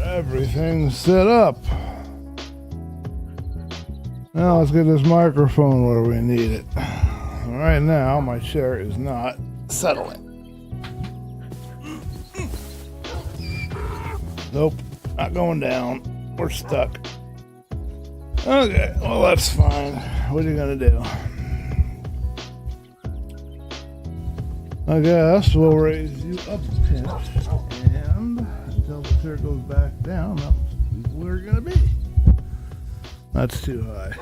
Everything's set up. Now let's get this microphone where we need it. Right now, my chair is not settling. Nope, not going down. We're stuck. Okay, well that's fine. What are you gonna do? I guess we'll raise you up a pinch, and until the chair goes back down, that's where we're gonna be. That's too high.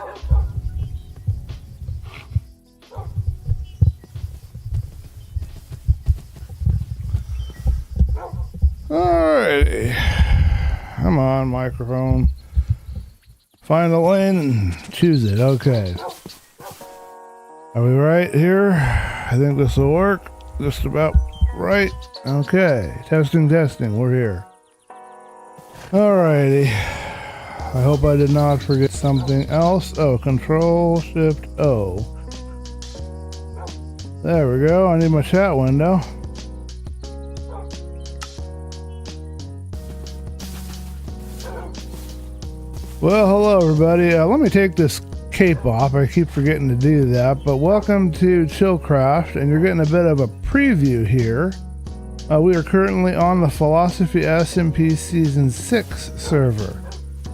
Alrighty. Come on, microphone. Find a lane and choose it. Okay. Are we right here? I think this will work. Just about right. Okay. Testing. We're here. Alrighty. I hope I did not forget something else. Oh, Control Shift O. There we go. I need my chat window. Well, hello everybody. Let me take this cape off. I keep forgetting to do that, but welcome to ChillCraft, and you're getting a bit of a preview here. We are currently on the Philosophy SMP Season 6 server.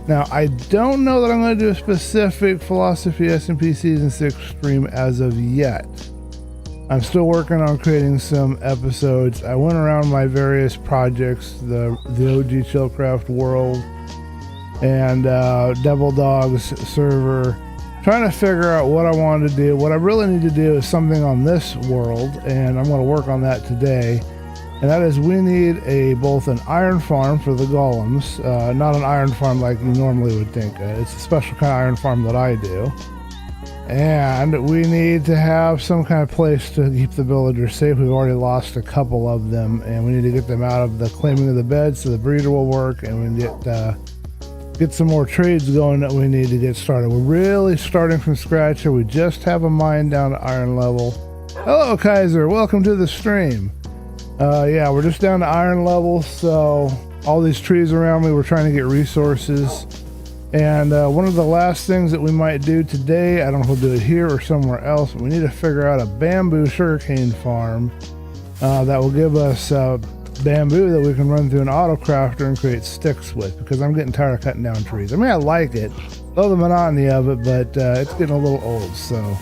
Now, I don't know that I'm going to do a specific Philosophy SMP Season 6 stream as of yet. I'm still working on creating some episodes. I went around my various projects, the OG ChillCraft world, and Devil Dogs server, trying to figure out what I wanted to do. What I really need to do is something on this world, and I'm going to work on that today. And that is we need both an iron farm for the golems, not an iron farm like you normally would think. It's a special kind of iron farm that I do. And we need to have some kind of place to keep the villagers safe. We've already lost a couple of them, and we need to get them out of the claiming of the bed so the breeder will work, and we get some more trades going that we need to get started. We're really starting from scratch here. We just have a mine down to iron level. Hello, Kaiser. Welcome to the stream. Yeah, we're just down to iron level, so all these trees around me, we're trying to get resources. And one of the last things that we might do today, I don't know if we'll do it here or somewhere else, but we need to figure out a bamboo sugarcane farm that will give us bamboo that we can run through an auto crafter and create sticks with, because I'm getting tired of cutting down trees. I mean, I like it, love the monotony of it, but it's getting a little old. So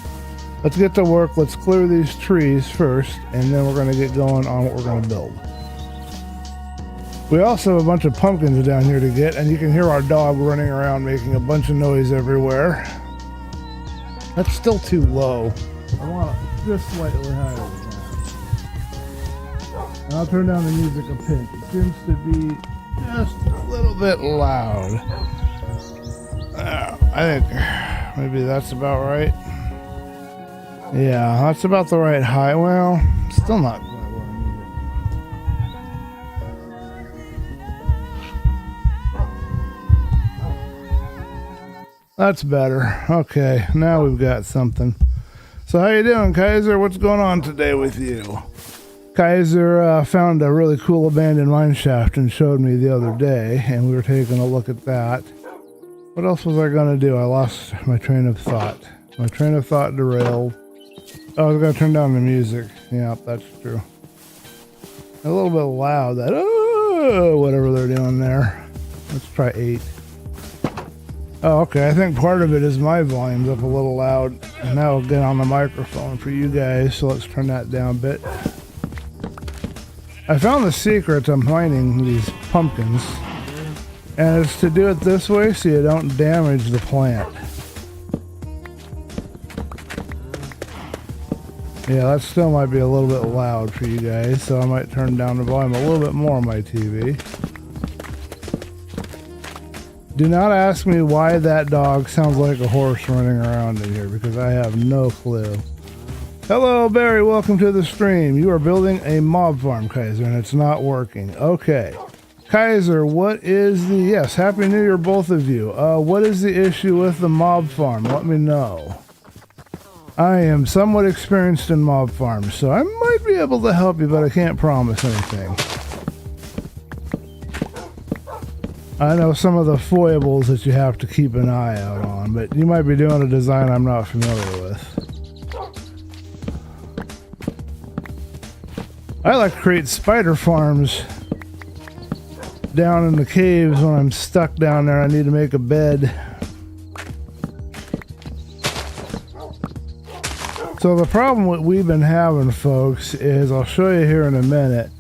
let's get to work. Let's clear these trees first, and then we're going to get going on what we're going to build. We also have a bunch of pumpkins down here to get, and you can hear our dog running around making a bunch of noise everywhere. That's still too low. I want it just slightly higher than that. And I'll turn down the music a pinch. It seems to be just a little bit loud. I think maybe that's about right. Yeah, that's about the right height. Well, still not quite where I need it. That's better. Okay, now we've got something. So how you doing, Kaiser? What's going on today with you? Kaiser found a really cool abandoned mine shaft and showed me the other day, and we were taking a look at that. What else was I going to do? I lost my train of thought. My train of thought derailed. Oh, I was going to turn down the music. Yeah, that's true. A little bit loud. That whatever they're doing there. Let's try 8. Oh, okay. I think part of it is my volume's up a little loud, and that will get on the microphone for you guys. So let's turn that down a bit. I found the secret to mining these pumpkins, and it's to do it this way so you don't damage the plant. Yeah, that still might be a little bit loud for you guys, so I might turn down the volume a little bit more on my TV. Do not ask me why that dog sounds like a horse running around in here, because I have no clue. Hello, Barry. Welcome to the stream. You are building a mob farm, Kaiser, and it's not working. Okay. Kaiser, what is the... Yes, Happy New Year, both of you. What is the issue with the mob farm? Let me know. I am somewhat experienced in mob farms, so I might be able to help you, but I can't promise anything. I know some of the foibles that you have to keep an eye out on, but you might be doing a design I'm not familiar with. I like to create spider farms down in the caves when I'm stuck down there. I need to make a bed. So the problem what we've been having, folks, is I'll show you here in a minute,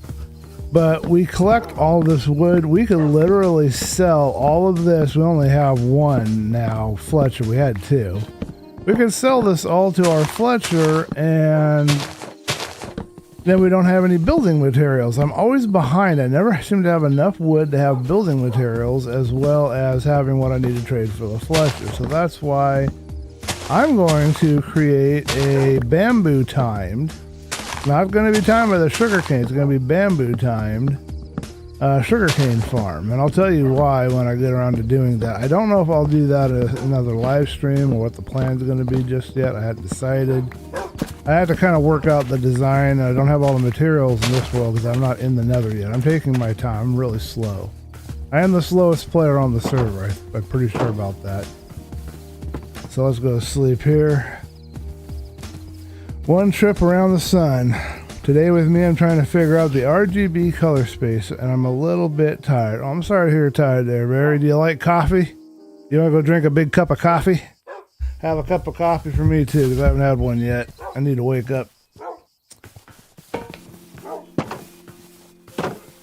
but we collect all this wood. We could literally sell all of this. We only have one now, Fletcher. We had 2. We could sell this all to our Fletcher, and then we don't have any building materials. I'm always behind. I never seem to have enough wood to have building materials, as well as having what I need to trade for the Fletcher. So that's why I'm going to create a bamboo timed, not going to be timed by the sugarcane, it's going to be bamboo timed sugarcane farm. And I'll tell you why when I get around to doing that. I don't know if I'll do that in another live stream or what the plan's going to be just yet. I hadn't decided. I have to kind of work out the design. I don't have all the materials in this world because I'm not in the nether yet. I'm taking my time. I'm really slow. I am the slowest player on the server. I'm pretty sure about that. So let's go to sleep here. One trip around the sun. Today with me, I'm trying to figure out the RGB color space, and I'm a little bit tired. Oh, I'm sorry to hear you're tired there, Barry. Do you like coffee? You want to go drink a big cup of coffee? Have a cup of coffee for me too, because I haven't had one yet. I need to wake up.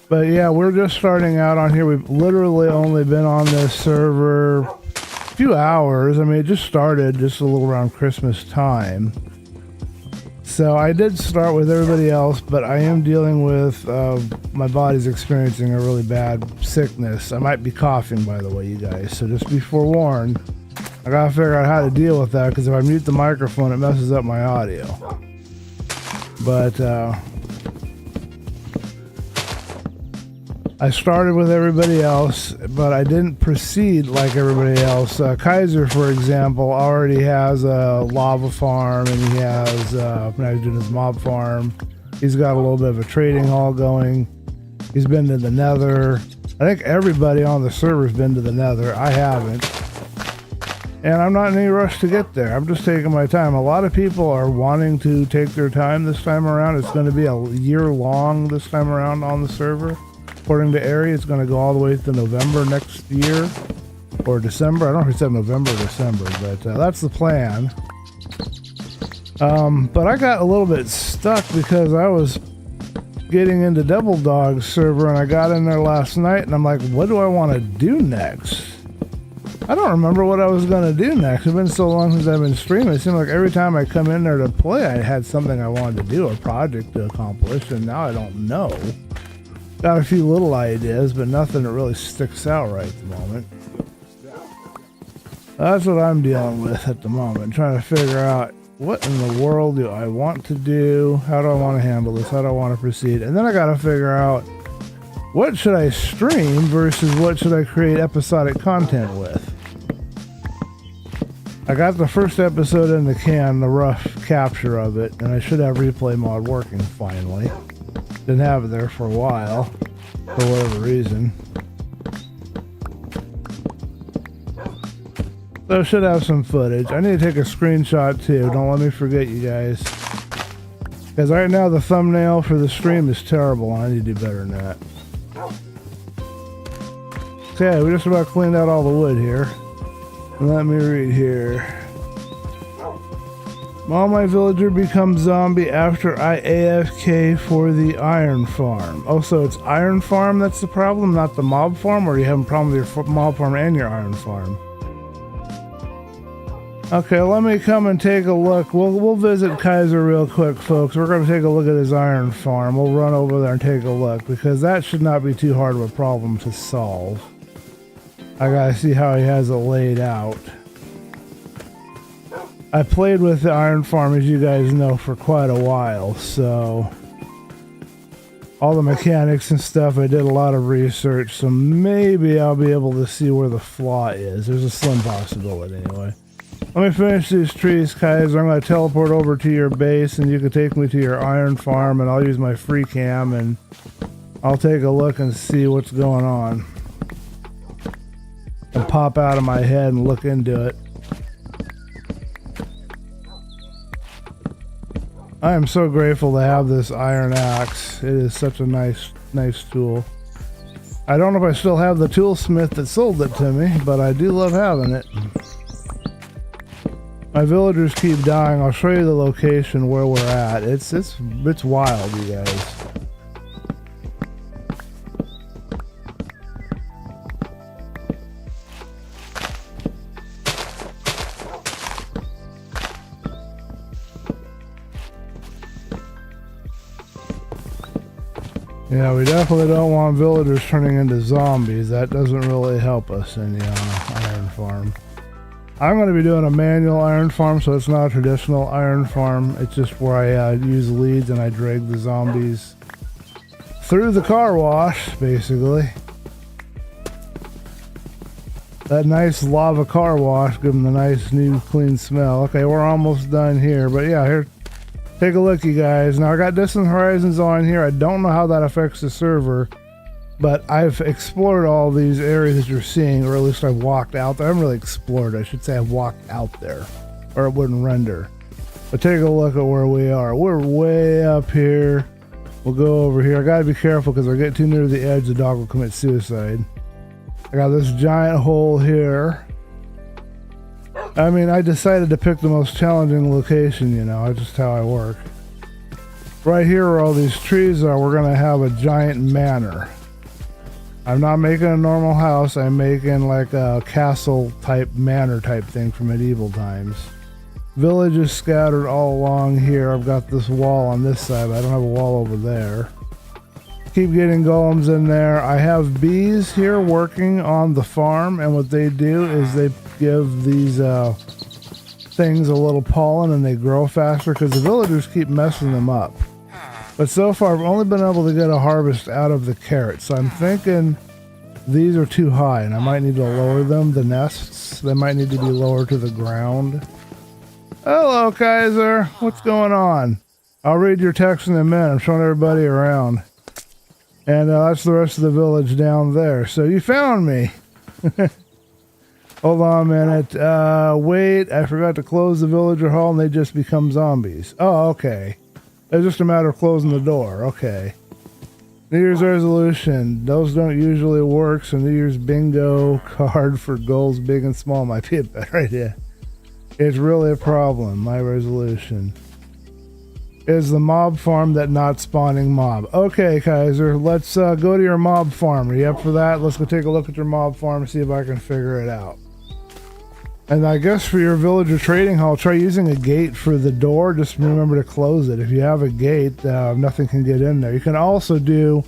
But yeah, we're just starting out on here. We've literally only been on this server a few hours. I mean, it just started just a little around Christmas time. So I did start with everybody else, but I am dealing with my body's experiencing a really bad sickness. I might be coughing, by the way, you guys. So just be forewarned. I gotta figure out how to deal with that, because if I mute the microphone, it messes up my audio. But I started with everybody else, but I didn't proceed like everybody else. Kaiser, for example, already has a lava farm, and he has, when he's doing his mob farm, he's got a little bit of a trading hall going. He's been to the Nether. I think everybody on the server's been to the Nether. I haven't. And I'm not in any rush to get there. I'm just taking my time. A lot of people are wanting to take their time this time around. It's going to be a year long this time around on the server. According to Ari, it's going to go all the way to November next year, or December. I don't know if he said November or December, but that's the plan. But I got a little bit stuck because I was getting into Devil Dog's server, and I got in there last night, and I'm like, what do I want to do next? I don't remember what I was going to do next. It's been so long since I've been streaming. It seemed like every time I come in there to play, I had something I wanted to do, a project to accomplish, and now I don't know. Got a few little ideas, but nothing that really sticks out right at the moment. That's what I'm dealing with at the moment, trying to figure out what in the world do I want to do, how do I want to handle this, how do I want to proceed, and then I got to figure out what should I stream versus what should I create episodic content with. I got the first episode in the can, the rough capture of it, and I should have replay mod working finally. Didn't have it there for a while, for whatever reason. So I should have some footage. I need to take a screenshot too. Don't let me forget, you guys. Because right now the thumbnail for the stream is terrible. I need to do better than that. Okay, we just about cleaned out all the wood here. Let me read here. All my villager becomes zombie after I AFK for the iron farm. Oh, so it's iron farm that's the problem, not the mob farm? Or are you having a problem with your mob farm and your iron farm? Okay, let me come and take a look. We'll visit Kaiser real quick, folks. We're going to take a look at his iron farm. We'll run over there and take a look, because that should not be too hard of a problem to solve. I gotta see how he has it laid out. I played with the iron farm, as you guys know, for quite a while, so all the mechanics and stuff, I did a lot of research, so maybe I'll be able to see where the flaw is. There's a slim possibility anyway. Let me finish these trees, Kaiser. I'm going to teleport over to your base, and you can take me to your iron farm, and I'll use my free cam, and I'll take a look and see what's going on. And pop out of my head and look into it. I am so grateful to have this iron axe. It is such a nice tool. I don't know if I still have the toolsmith that sold it to me, but I do love having it. My villagers keep dying. I'll show you the location where we're at. It's wild, you guys. Yeah, we definitely don't want villagers turning into zombies. That doesn't really help us in the iron farm. I'm going to be doing a manual iron farm, so it's not a traditional iron farm. It's just where I use leads and I drag the zombies through the car wash, basically. That nice lava car wash, give them the nice new clean smell. Okay, we're almost done here, but yeah, here. Take a look, you guys. Now I got Distant Horizons on here. I don't know how that affects the server, but I've explored all these areas that you're seeing, or at least I've walked out there. I haven't really explored. I should say I've walked out there, or it wouldn't render. But take a look at where we are. We're way up here. We'll go over here. I gotta be careful because if I get too near the edge, the dog will commit suicide. I got this giant hole here. I mean, I decided to pick the most challenging location, you know, that's just how I work. Right here where all these trees are, we're going to have a giant manor. I'm not making a normal house, I'm making like a castle type manor type thing from medieval times. Villages scattered all along here. I've got this wall on this side, but I don't have a wall over there. Keep getting golems in there. I have bees here working on the farm, and what they do is they give these things a little pollen and they grow faster because the villagers keep messing them up. But so far I've only been able to get a harvest out of the carrots, so I'm thinking these are too high and I might need to lower them, the nests. They might need to be lower to the ground. Hello, Kaiser. What's going on? I'll read your text in a minute. I'm showing everybody around. And that's the rest of the village down there. So you found me. Hold on a minute. Wait, I forgot to close the villager hall and they just become zombies. Oh, okay. It's just a matter of closing the door. Okay. New Year's resolution. Those don't usually work, so New Year's bingo card for goals big and small might be a better idea. It's really a problem. My resolution is the mob farm that not spawning mob. Okay, Kaiser, let's go to your mob farm. Are you up for that? Let's go take a look at your mob farm and see if I can figure it out. And I guess for your villager trading hall, try using a gate for the door. Just remember to close it. If you have a gate, nothing can get in there. You can also do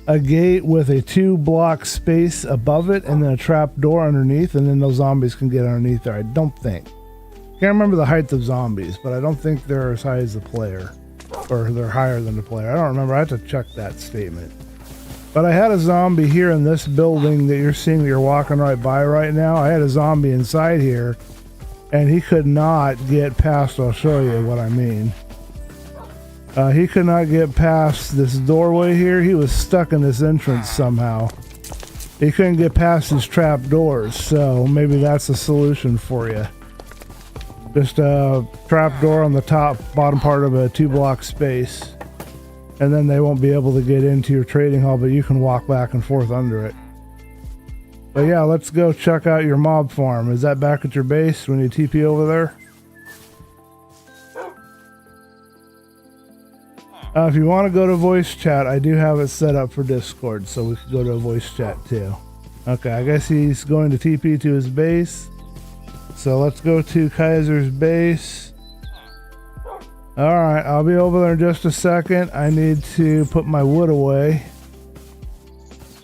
a gate with a 2-block space above it and then a trap door underneath, and then those zombies can get underneath there. I don't think. Can't remember the height of zombies, but I don't think they're as high as the player. Or they're higher than the player. I don't remember. I have to check that statement. But I had a zombie here in this building that you're seeing that you're walking right by right now. I had a zombie inside here, and he could not get past. I'll show you what I mean. He could not get past this doorway here. He was stuck in this entrance somehow. He couldn't get past these trap doors, so maybe that's a solution for you. Just a trap door on the bottom part of a 2-block space. And then they won't be able to get into your trading hall, but you can walk back and forth under it. But yeah, let's go check out your mob farm. Is that back at your base when you TP over there? If you want to go to voice chat, I do have it set up for Discord, so we can go to a voice chat too. Okay, I guess he's going to TP to his base. So let's go to Kaiser's base. Alright, I'll be over there in just a second. I need to put my wood away.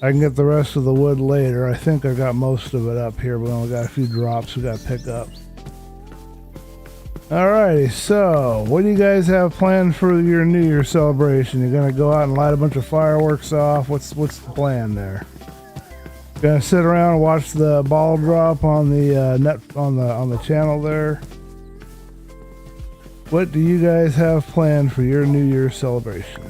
I can get the rest of the wood later. I think I got most of it up here, but we only got a few drops we got to pick up. Alrighty, so what do you guys have planned for your New Year celebration? You're gonna go out and light a bunch of fireworks off? What's the plan there? Gonna sit around and watch the ball drop on the net on the channel there. What do you guys have planned for your New Year's celebration?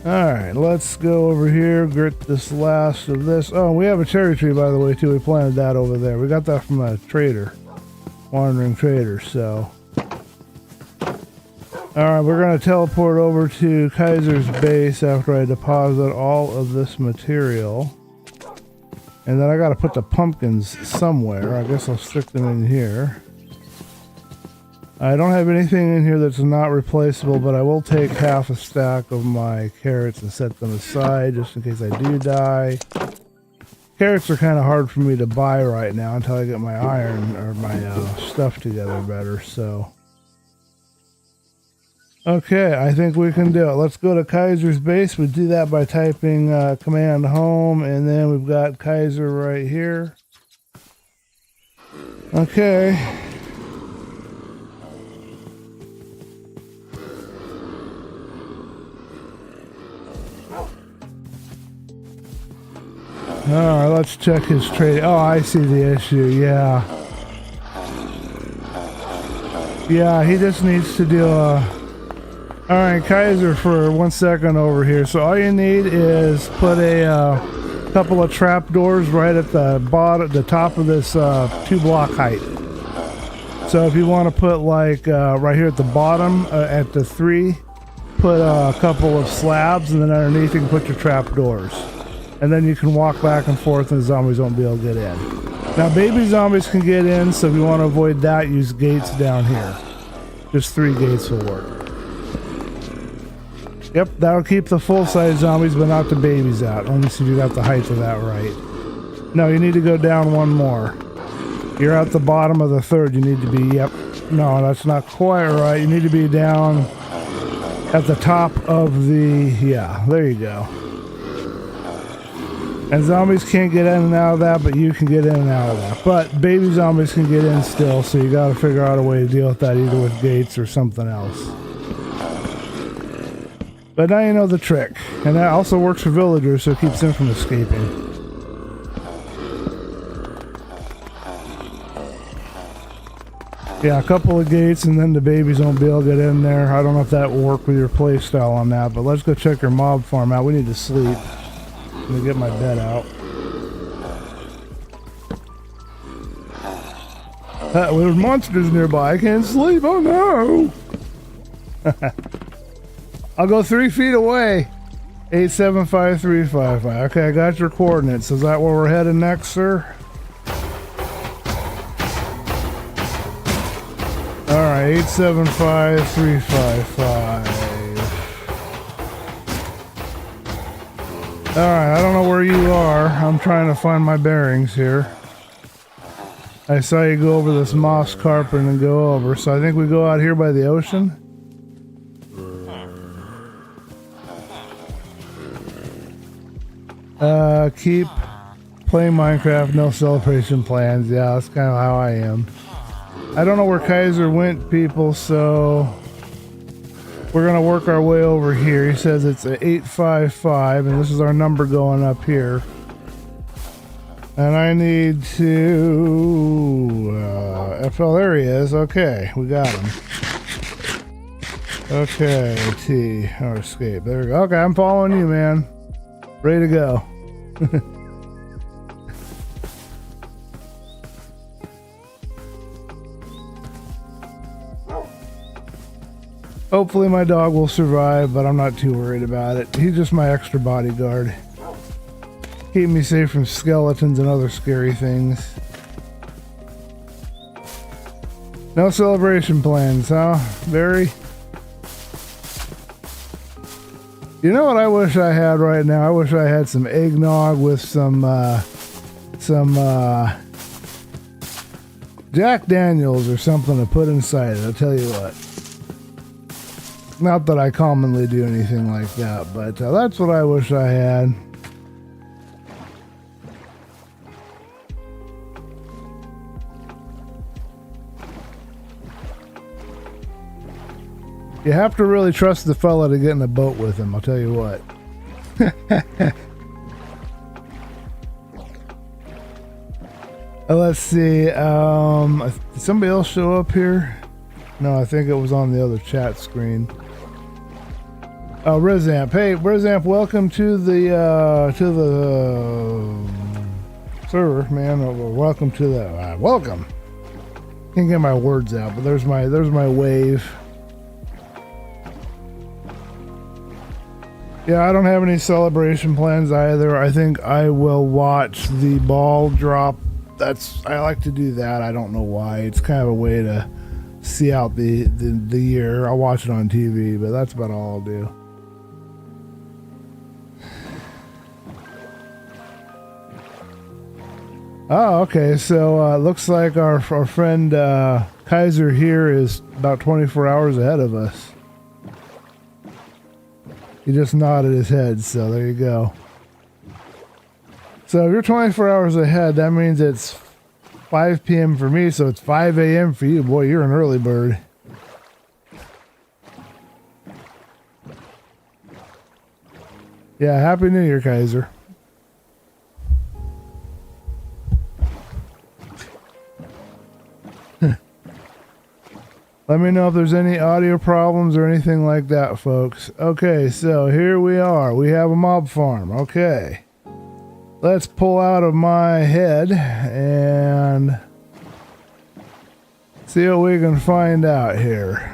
Alright, let's go over here, get this last of this. Oh, we have a cherry tree, by the way, too. We planted that over there. We got that from a trader, wandering trader, so. Alright, we're going to teleport over to Kaiser's base after I deposit all of this material. And then I got to put the pumpkins somewhere. I guess I'll stick them in here. I don't have anything in here that's not replaceable, but I will take half a stack of my carrots and set them aside just in case I do die. Carrots are kind of hard for me to buy right now until I get my iron or my stuff together better, so. Okay, I think we can do it. Let's go to Kaiser's base. We do that by typing command home, and then we've got Kaiser right here. Okay. Alright, let's check his trade. Oh, I see the issue, yeah. Yeah, he just needs to do a... Alright, Kaiser, for 1 second over here. So all you need is put a couple of trap doors right at the bottom, the top of this 2-block height. So if you want to put like right here at the bottom, at the 3, put a couple of slabs, and then underneath you can put your trap doors. And then you can walk back and forth and the zombies won't be able to get in. Now baby zombies can get in, so if you want to avoid that, use gates down here. Just 3 gates will work. Yep, that'll keep the full-size zombies, but not the babies out. Let me see if you got the height of that right. No, you need to go down 1 more. You're at the bottom of the third. You need to be, yep. No, that's not quite right. You need to be down at the top of the, yeah, there you go. And zombies can't get in and out of that, but you can get in and out of that. But baby zombies can get in still, so you gotta figure out a way to deal with that, either with gates or something else. But now you know the trick. And that also works for villagers, so it keeps them from escaping. Yeah, a couple of gates and then the babies won't be able to get in there. I don't know if that will work with your play style on that, but let's go check your mob farm out. We need to sleep. Let me get my bed out. There's monsters nearby. I can't sleep. Oh no! I'll go 3 feet away. 875355. Okay, I got your coordinates. Is that where we're headed next, sir? Alright, 875355. Alright, I don't know where you are. I'm trying to find my bearings here. I saw you go over this moss carpet and go over, so I think we go out here by the ocean. Keep playing Minecraft, no celebration plans. Yeah, that's kind of how I am. I don't know where Kaiser went, people, so we're gonna work our way over here. He says it's a 855, and this is our number going up here. And I need to FL, there he is. Okay, we got him. Okay, T or escape. There we go. Okay, I'm following you, man. Ready to go. Hopefully my dog will survive, but I'm not too worried about it. He's just my extra bodyguard. Keep me safe from skeletons and other scary things. No celebration plans, huh, Barry? You know what I wish I had right now? I wish I had some eggnog with some Jack Daniels or something to put inside it. I'll tell you what. Not that I commonly do anything like that, but that's what I wish I had. You have to really trust the fella to get in a boat with him, I'll tell you what. Let's see, did somebody else show up here? No, I think it was on the other chat screen. Oh, Rizamp. Hey, Rizamp, welcome to the server, man. Welcome to the welcome. Can't get my words out, but there's my wave. Yeah, I don't have any celebration plans either. I think I will watch the ball drop. I like to do that. I don't know why. It's kind of a way to see out the year. I'll watch it on TV, but that's about all I'll do. Oh, okay. So looks like our friend Kaiser here is about 24 hours ahead of us. He just nodded his head, so there you go. So if you're 24 hours ahead, that means it's 5 p.m. for me, so it's 5 a.m. for you. Boy, you're an early bird. Yeah, Happy New Year, Kaiser. Let me know if there's any audio problems or anything like that, folks. Okay, so here we are. We have a mob farm. Okay. Let's pull out of my head and see what we can find out here.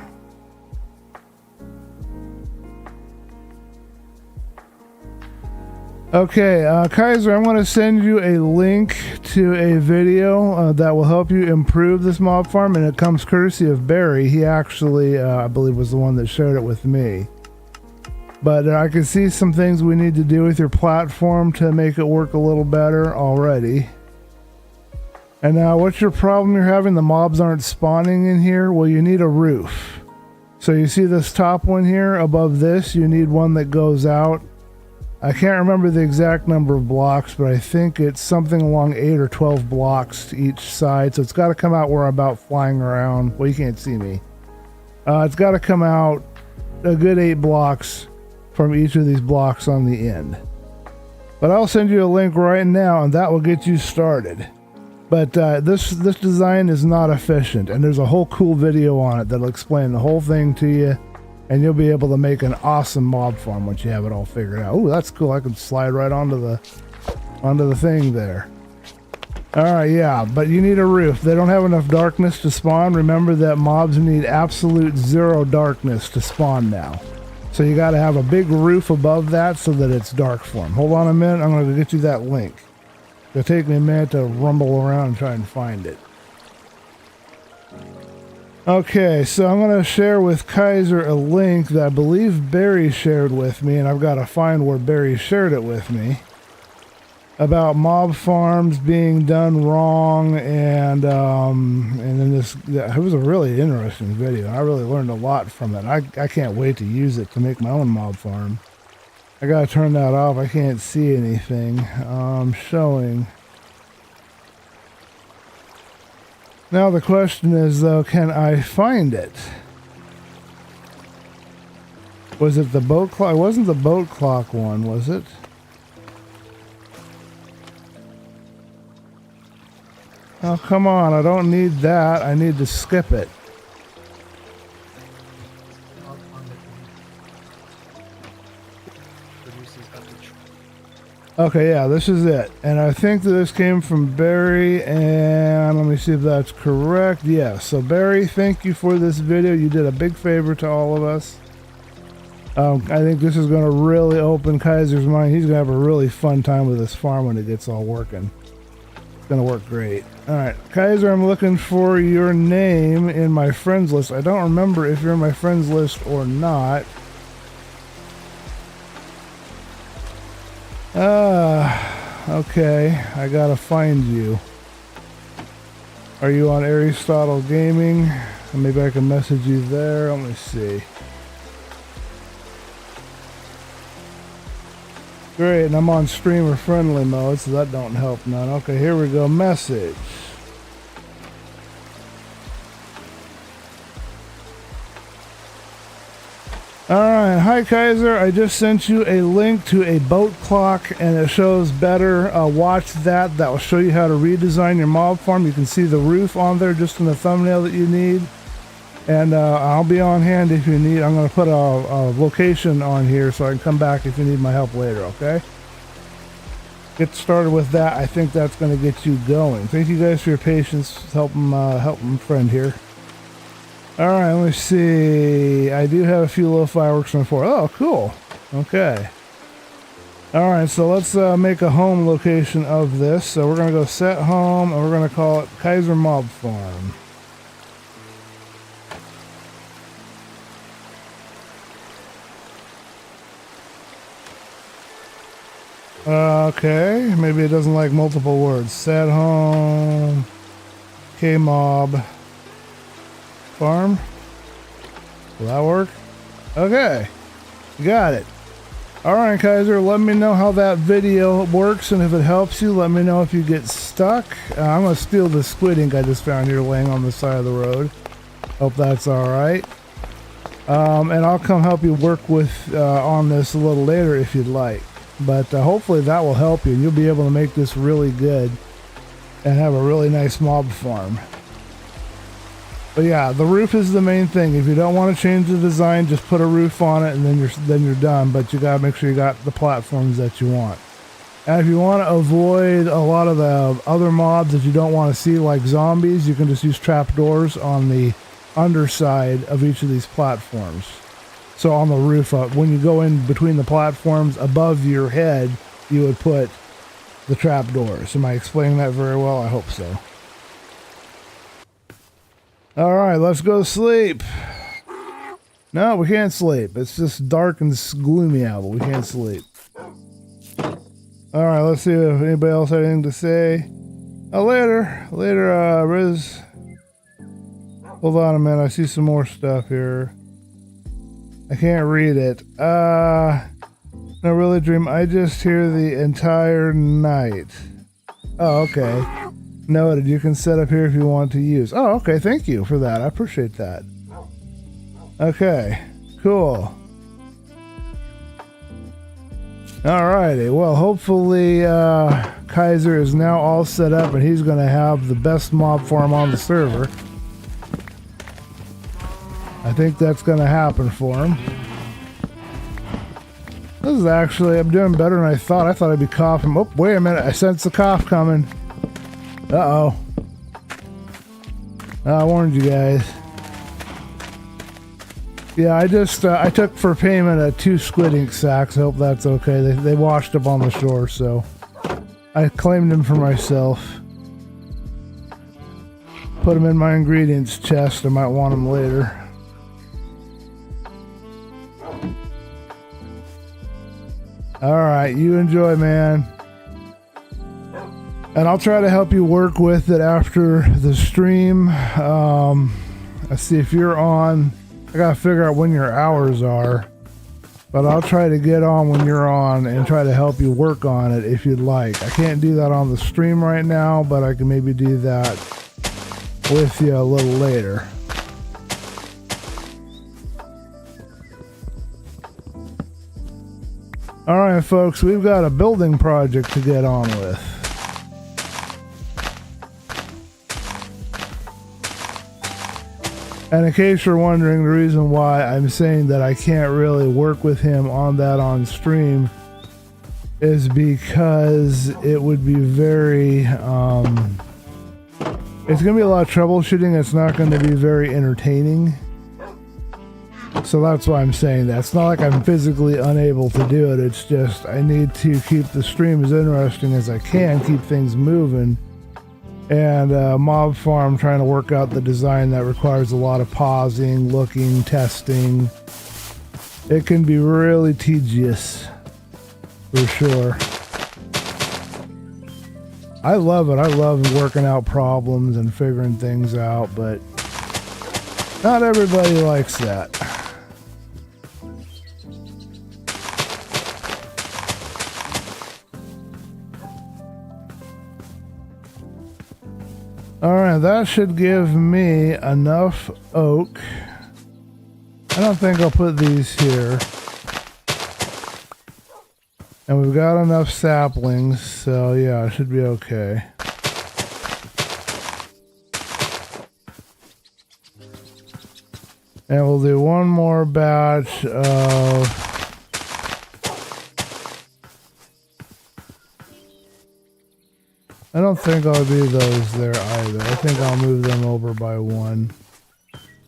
Okay, Kaiser, I'm going to send you a link to a video that will help you improve this mob farm, and it comes courtesy of Barry. He actually, I believe, was the one that shared it with me. But I can see some things we need to do with your platform to make it work a little better already. And now, what's your problem you're having? The mobs aren't spawning in here? Well, you need a roof. So you see this top one here above this? You need one that goes out. I can't remember the exact number of blocks, but I think it's something along 8 or 12 blocks to each side. So it's got to come out where I'm about flying around. Well, you can't see me. It's got to come out a good 8 blocks from each of these blocks on the end. But I'll send you a link right now, and that will get you started. But this design is not efficient, and there's a whole cool video on it that'll explain the whole thing to you, and you'll be able to make an awesome mob farm once you have it all figured out. Oh, that's cool. I can slide right onto the thing there. All right, yeah, but you need a roof. They don't have enough darkness to spawn. Remember that mobs need absolute 0 darkness to spawn now. So you got to have a big roof above that so that it's dark for them. Hold on a minute. I'm going to get you that link. It'll take me a minute to rumble around and try and find it. Okay, so I'm going to share with Kaiser a link that I believe Barry shared with me, and I've got to find where Barry shared it with me, about mob farms being done wrong, and then it was a really interesting video. I really learned a lot from it. I can't wait to use it to make my own mob farm. I gotta turn that off. I can't see anything. Showing. Now the question is, though, can I find it? Was it the boat clock? It wasn't the boat clock one, was it? Oh, come on. I don't need that. I need to skip it. Okay, yeah, this is it. And I think that this came from Barry, and let me see if that's correct. Yeah, so Barry, thank you for this video. You did a big favor to all of us. I think this is going to really open Kaiser's mind. He's going to have a really fun time with this farm when it gets all working. It's going to work great. All right, Kaiser, I'm looking for your name in my friends list. I don't remember if you're in my friends list or not. Okay, I gotta find you. Are you on Aristotle Gaming? Maybe I can message you there. Let me see. Great, and I'm on streamer friendly mode, so that don't help none. Okay, here we go. Message. Alright, hi Kaiser, I just sent you a link to a boat clock and it shows better. Watch that. That will show you how to redesign your mob farm. You can see the roof on there just in the thumbnail that you need. And I'll be on hand if you need. I'm going to put a location on here so I can come back if you need my help later, okay? Get started with that. I think that's going to get you going. Thank you guys for your patience. Helping friend here. Alright, let me see. I do have a few little fireworks on 4. Oh, cool. Okay. Alright, so let's make a home location of this. So we're going to go set home, and we're going to call it Kaiser Mob Farm. Okay, maybe it doesn't like multiple words. Set home, K-Mob Farm. Will that work? Okay, got it. Alright Kaiser, let me know how that video works, and if it helps you, let me know if you get stuck. I'm going to steal the squid ink I just found here laying on the side of the road. Hope that's alright. And I'll come help you work with on this a little later if you'd like. But hopefully that will help you, and you'll be able to make this really good and have a really nice mob farm. But yeah, the roof is the main thing. If you don't want to change the design, just put a roof on it, and then you're done. But you gotta make sure you got the platforms that you want. And if you want to avoid a lot of the other mobs that you don't want to see, like zombies, you can just use trapdoors on the underside of each of these platforms. So on the roof, when you go in between the platforms above your head, you would put the trapdoors. Am I explaining that very well? I hope so. All right, let's go sleep. No, we can't sleep. It's just dark and gloomy out, but we can't sleep. All right, let's see if anybody else had anything to say. Later, Riz. Hold on a minute, I see some more stuff here. I can't read it. No, really, Dream, I just hear the entire night. Oh, okay. Noted, you can set up here if you want to use. Oh, okay, thank you for that. I appreciate that. Okay, cool. Alrighty, well, hopefully Kaiser is now all set up and he's going to have the best mob farm on the server. I think that's going to happen for him. This is actually, I'm doing better than I thought. I thought I'd be coughing. Oh, wait a minute, I sense the cough coming. Uh-oh. I warned you guys. Yeah, I took for payment 2 squid ink sacks. I hope that's okay. They washed up on the shore, so I claimed them for myself. Put them in my ingredients chest. I might want them later. Alright, you enjoy, man. And I'll try to help you work with it after the stream. Let's see if you're on. I gotta figure out when your hours are. But I'll try to get on when you're on and try to help you work on it if you'd like. I can't do that on the stream right now, but I can maybe do that with you a little later. Alright folks, we've got a building project to get on with. And in case you're wondering, the reason why I'm saying that I can't really work with him on that on stream is because it would be very, it's going to be a lot of troubleshooting. It's not going to be very entertaining. So that's why I'm saying that. It's not like I'm physically unable to do it. It's just I need to keep the stream as interesting as I can, keep things moving. And Mob Farm, trying to work out the design that requires a lot of pausing, looking, testing. It can be really tedious, for sure. I love it. I love working out problems and figuring things out, but not everybody likes that. Alright, that should give me enough oak. I don't think I'll put these here. And we've got enough saplings, so yeah, it should be okay. And we'll do one more batch of... I don't think I'll do those there either. I think I'll move them over by one.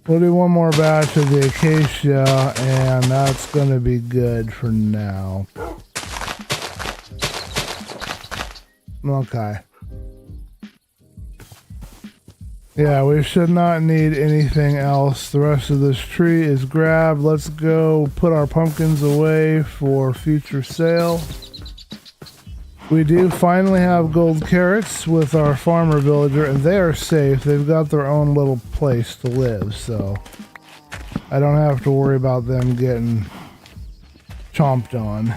We'll do one more batch of the acacia, and that's going to be good for now. Okay. Yeah, we should not need anything else. The rest of this tree is grabbed. Let's go put our pumpkins away for future sale. We do finally have gold carrots with our farmer villager, and they are safe. They've got their own little place to live, so I don't have to worry about them getting chomped on.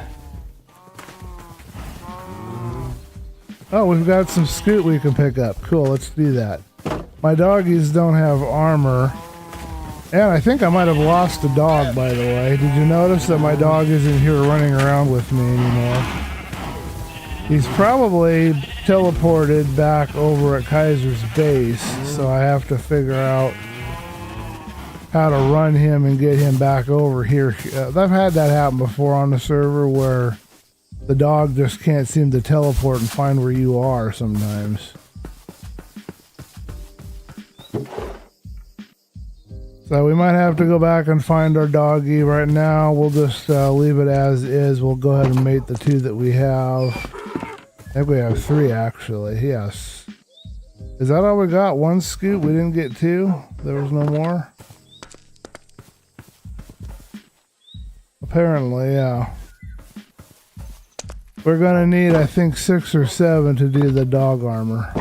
Oh, we've got some scoot we can pick up. Cool, let's do that. My doggies don't have armor. And I think I might have lost a dog, by the way. Did you notice that my dog isn't here running around with me anymore? He's probably teleported back over at Kaiser's base, so I have to figure out how to run him and get him back over here. I've had that happen before on the server where the dog just can't seem to teleport and find where you are sometimes. So we might have to go back and find our doggy. Right now we'll just leave it as is. We'll go ahead and mate the 2 that we have. I think we have 3 actually. Yes. Is that all we got? 1 scoop? We didn't get 2? There was no more? Apparently, yeah. We're gonna need, I think, 6 or 7 to do the dog armor.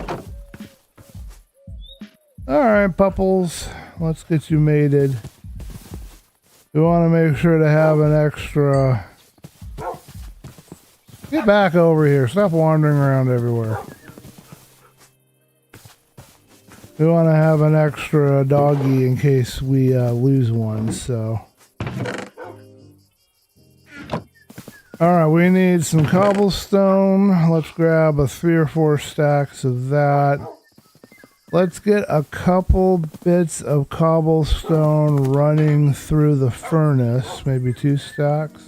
Alright, pupples. Let's get you mated. We want to make sure to have an extra... Get back over here. Stop wandering around everywhere. We want to have an extra doggy in case we lose one, so... Alright, we need some cobblestone. Let's grab 3 or 4 stacks of that. Let's get a couple bits of cobblestone running through the furnace. Maybe 2 stacks.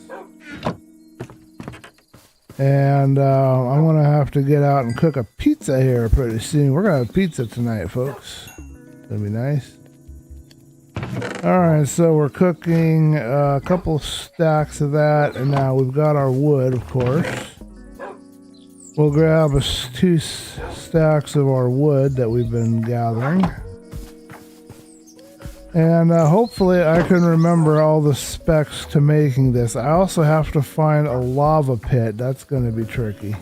And I'm going to have to get out and cook a pizza here pretty soon. We're going to have pizza tonight, folks. That'll be nice. Alright, so we're cooking a couple stacks of that. And now we've got our wood, of course. We'll grab 2 stacks of our wood that we've been gathering. And hopefully I can remember all the specs to making this. I also have to find a lava pit. That's going to be tricky.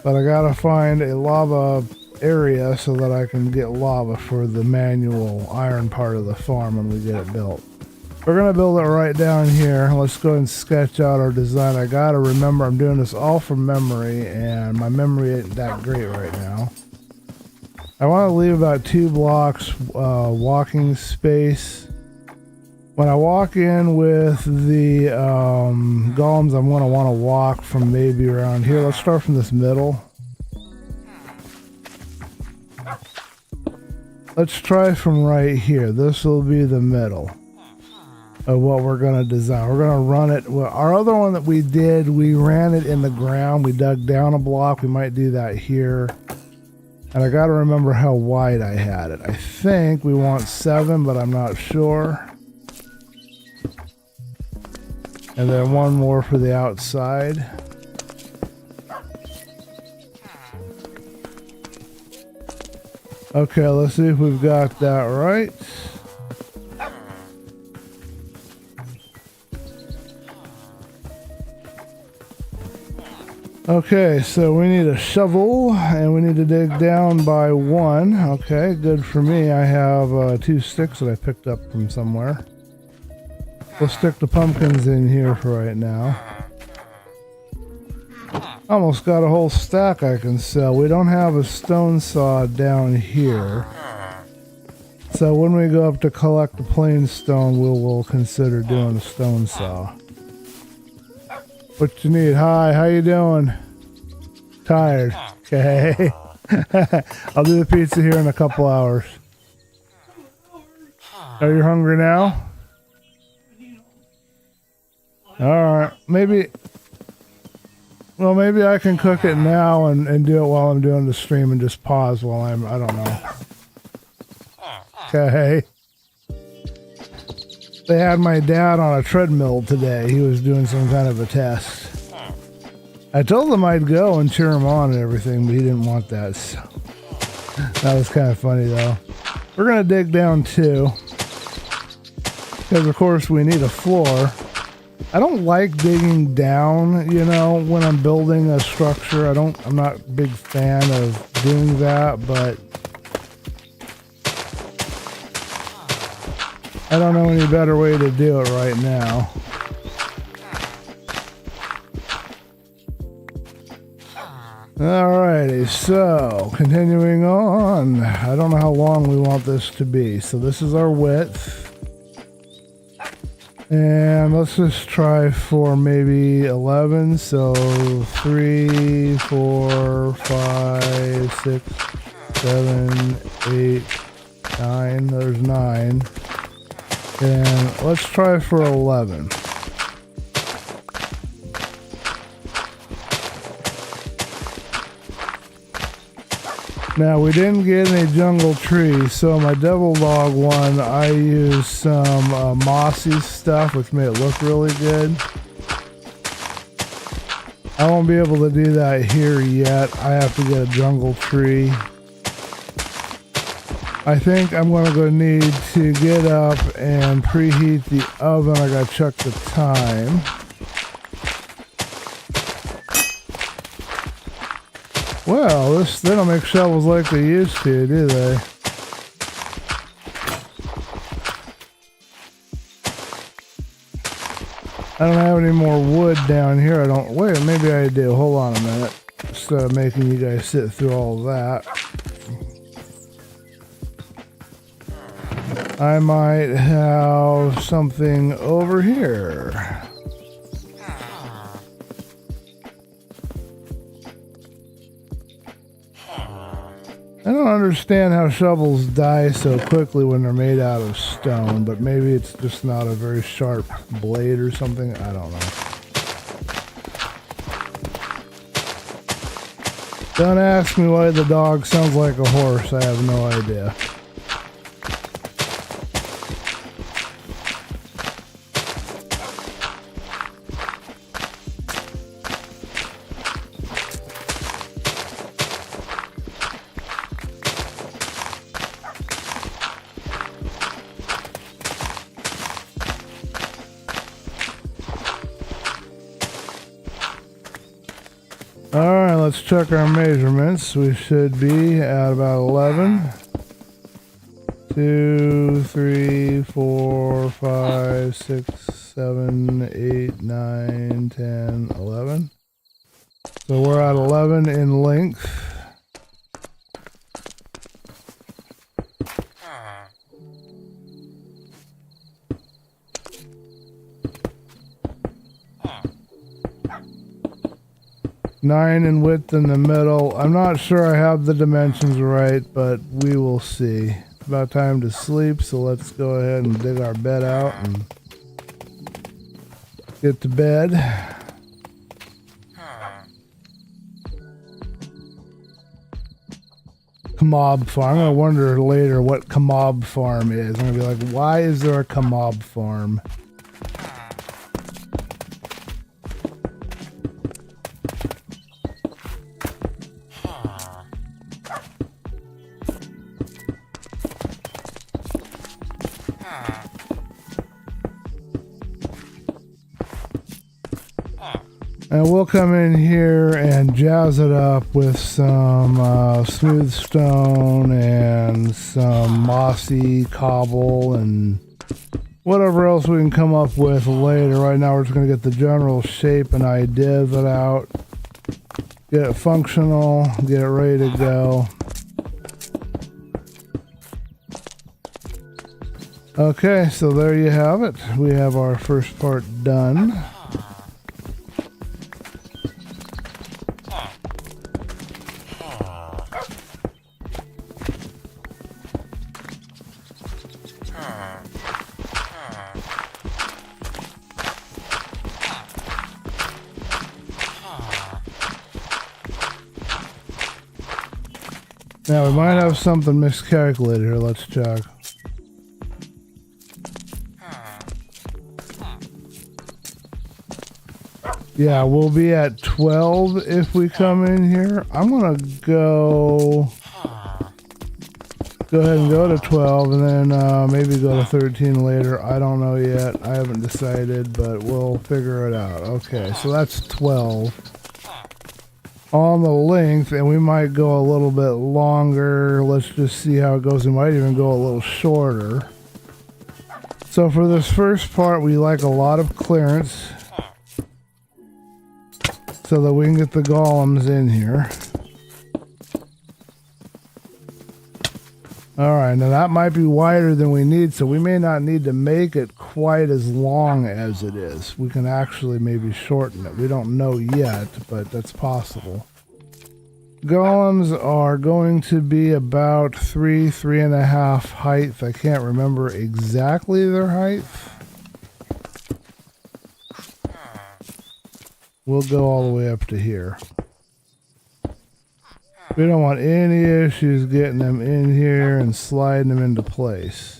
But I got to find a lava area so that I can get lava for the manual iron part of the farm when we get it built. We're going to build it right down here. Let's go and sketch out our design. I got to remember I'm doing this all from memory, and my memory isn't that great right now. I want to leave about 2 blocks walking space. When I walk in with the golems, I'm going to want to walk from maybe around here. Let's start from this middle. Let's try from right here. This will be the middle of what we're going to design. We're going to run it. Well, our other one that we did, we ran it in the ground. We dug down a block. We might do that here. And I got to remember how wide I had it. I think we want 7, but I'm not sure. And then 1 more for the outside. Okay, let's see if we've got that right. Okay, so we need a shovel and we need to dig down by 1. Okay, good for me. I have 2 sticks that I picked up from somewhere. We'll stick the pumpkins in here for right now. Almost got a whole stack I can sell. We don't have a stone saw down here. So when we go up to collect the plain stone, we'll consider doing a stone saw. What you need? Hi, how you doing? Tired. Okay. I'll do the pizza here in a couple hours. Are you hungry now? Alright. Maybe I can cook it now and do it while I'm doing the stream and just pause while I don't know. Okay. They had my dad on a treadmill today. He was doing some kind of a test. I told him I'd go and cheer him on and everything, but he didn't want that. So. That was kind of funny though. We're going to dig down too. Because of course we need a floor. I don't like digging down, you know, when I'm building a structure. I'm not a big fan of doing that, but I don't know any better way to do it right now. Alrighty, so continuing on. I don't know how long we want this to be. So this is our width. And let's just try for maybe 11. So 3, 4, 5, 6, 7, 8, 9. There's 9. And let's try for 11. Now we didn't get any jungle trees, so my devil log one, I used some mossy stuff, which made it look really good. I won't be able to do that here yet. I have to get a jungle tree. I think I'm going to need to get up and preheat the oven. I got to check the time. Well, they don't make shovels like they used to, do they? I don't have any more wood down here. I don't. Wait, maybe I do. Hold on a minute. Instead of making you guys sit through all that, I might have something over here. I don't understand how shovels die so quickly when they're made out of stone, but maybe it's just not a very sharp blade or something. I don't know. Don't ask me why the dog sounds like a horse. I have no idea. Alright, let's check our measurements. We should be at about 11. 2, 3, 4, 5, 6, 7, 8, 9, 10, 11. So we're at 11 in length. Nine in width in the middle. I'm not sure I have the dimensions right, but we will see. About time to sleep, so let's go ahead and dig our bed out and get to bed. Kebab farm. I wonder later what kebab farm is. I'm gonna be like, why is there a kebab farm? And we'll come in here and jazz it up with some smooth stone and some mossy cobble and whatever else we can come up with later. Right now we're just going to get the general shape and idea of it out. Get it functional, get it ready to go. Okay, so there you have it. We have our first part done. Now we might have something miscalculated here. Let's check. Yeah, we'll be at 12 if we come in here. I'm gonna go ahead and go to 12 and then maybe go to 13 later. I don't know yet. I haven't decided, but we'll figure it out. Okay, so that's 12 on the length, and we might go a little bit longer. Let's just see how it goes. We might even go a little shorter. So for this first part, we like a lot of clearance so that we can get the golems in here. Alright, now that might be wider than we need, so we may not need to make it quite as long as it is. We can actually maybe shorten it. We don't know yet, but that's possible. Golems are going to be about 3.5 height. I can't remember exactly their height. We'll go all the way up to here. We don't want any issues getting them in here and sliding them into place.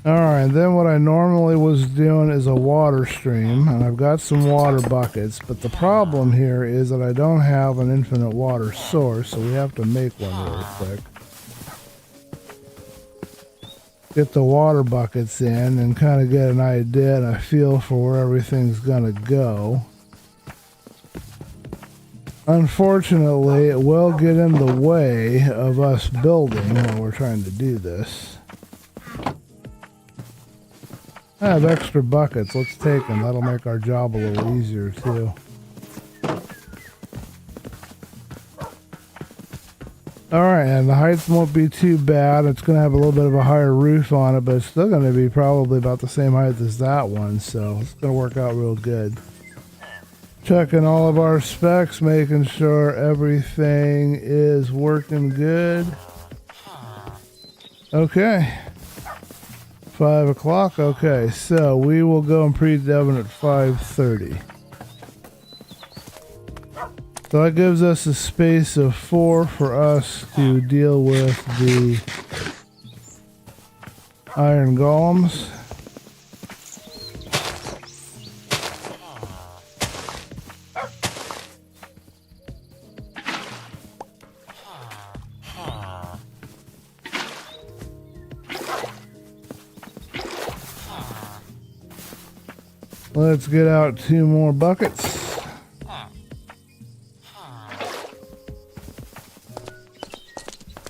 Alright, then what I normally was doing is a water stream, and I've got some water buckets, but the problem here is that I don't have an infinite water source, so we have to make one really quick. Get the water buckets in and kind of get an idea and a feel for where everything's gonna go. Unfortunately, it will get in the way of us building while we're trying to do this. I have extra buckets. Let's take them. That'll make our job a little easier too. Alright, and the heights won't be too bad. It's going to have a little bit of a higher roof on it, but it's still going to be probably about the same height as that one, so it's going to work out real good. Checking all of our specs, making sure everything is working good. Okay. 5 o'clock. Okay, so we will go and pre-devon at 5:30. So that gives us a space of 4 for us to deal with the iron golems. Let's get out 2 more buckets.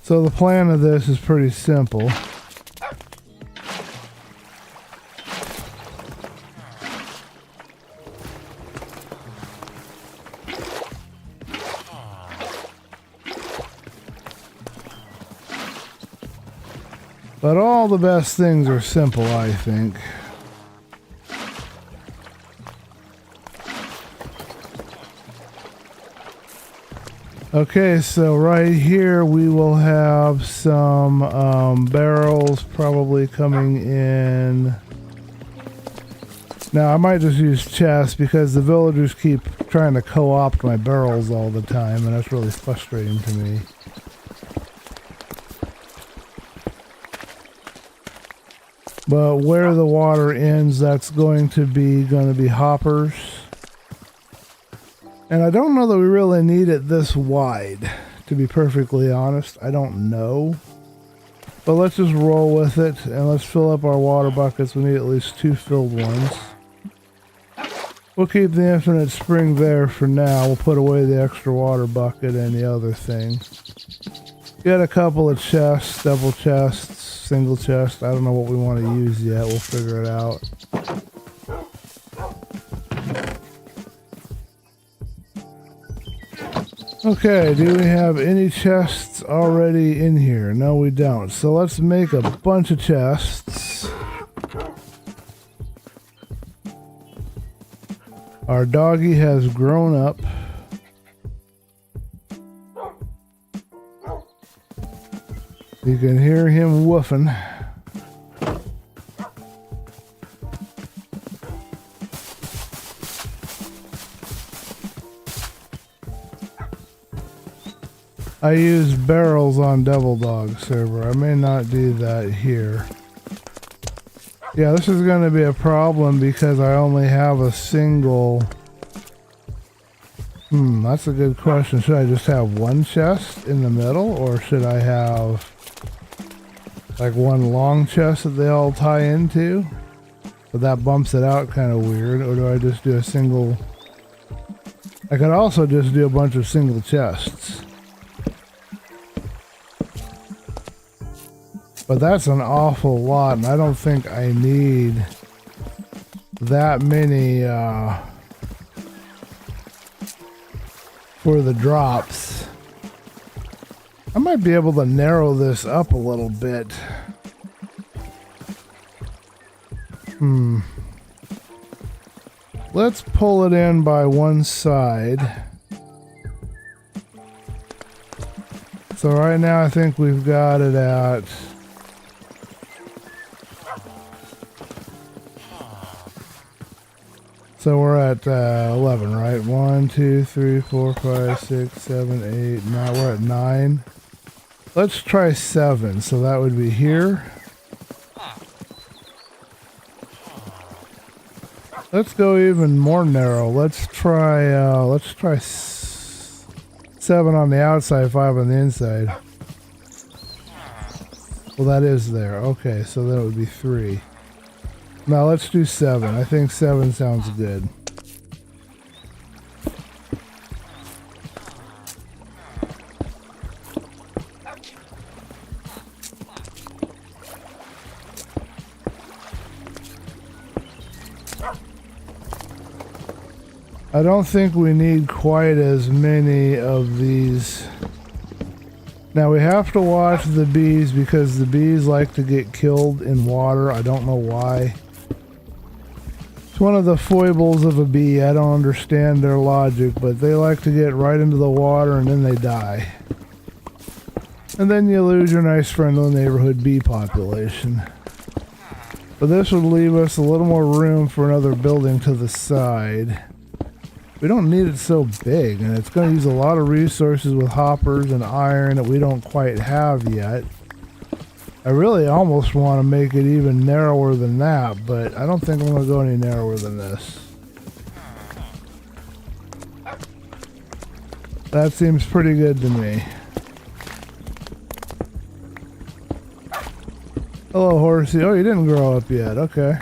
So the plan of this is pretty simple. But all the best things are simple, I think. Okay, so right here we will have some barrels probably coming in. Now I might just use chests because the villagers keep trying to co-opt my barrels all the time, and that's really frustrating to me. But where the water ends, that's going to be hoppers. And I don't know that we really need it this wide, to be perfectly honest. I don't know. But let's just roll with it, and let's fill up our water buckets. We need at least 2 filled ones. We'll keep the infinite spring there for now. We'll put away the extra water bucket and the other thing. Get a couple of chests, double chests, single chest. I don't know what we want to use yet. We'll figure it out. Okay, do we have any chests already in here? No, we don't. So let's make a bunch of chests. Our doggy has grown up. You can hear him woofing. I use barrels on Devil Dog server. I may not do that here. Yeah, this is going to be a problem because I only have a single... that's a good question. Should I just have one chest in the middle, or should I have like one long chest that they all tie into? But that bumps it out kind of weird. Or do I just do a single... I could also just do a bunch of single chests. But that's an awful lot, and I don't think I need that many for the drops. I might be able to narrow this up a little bit. Let's pull it in by one side. So right now I think we've got it at... So we're at 11, right? 1, 2, 3, 4, 5, 6, 7, 8. Now we're at 9. Let's try 7. So that would be here. Let's go even more narrow. Let's try 7 on the outside, 5 on the inside. Well, that is there. Okay, so that would be 3. Now let's do 7. I think 7 sounds good. I don't think we need quite as many of these. Now we have to watch the bees because the bees like to get killed in water. I don't know why. It's one of the foibles of a bee. I don't understand their logic, but they like to get right into the water and then they die. And then you lose your nice friendly neighborhood bee population. But this would leave us a little more room for another building to the side. We don't need it so big, and it's going to use a lot of resources with hoppers and iron that we don't quite have yet. I really almost want to make it even narrower than that, but I don't think I'm going to go any narrower than this. That seems pretty good to me. Hello, horsey. Oh, you didn't grow up yet. Okay.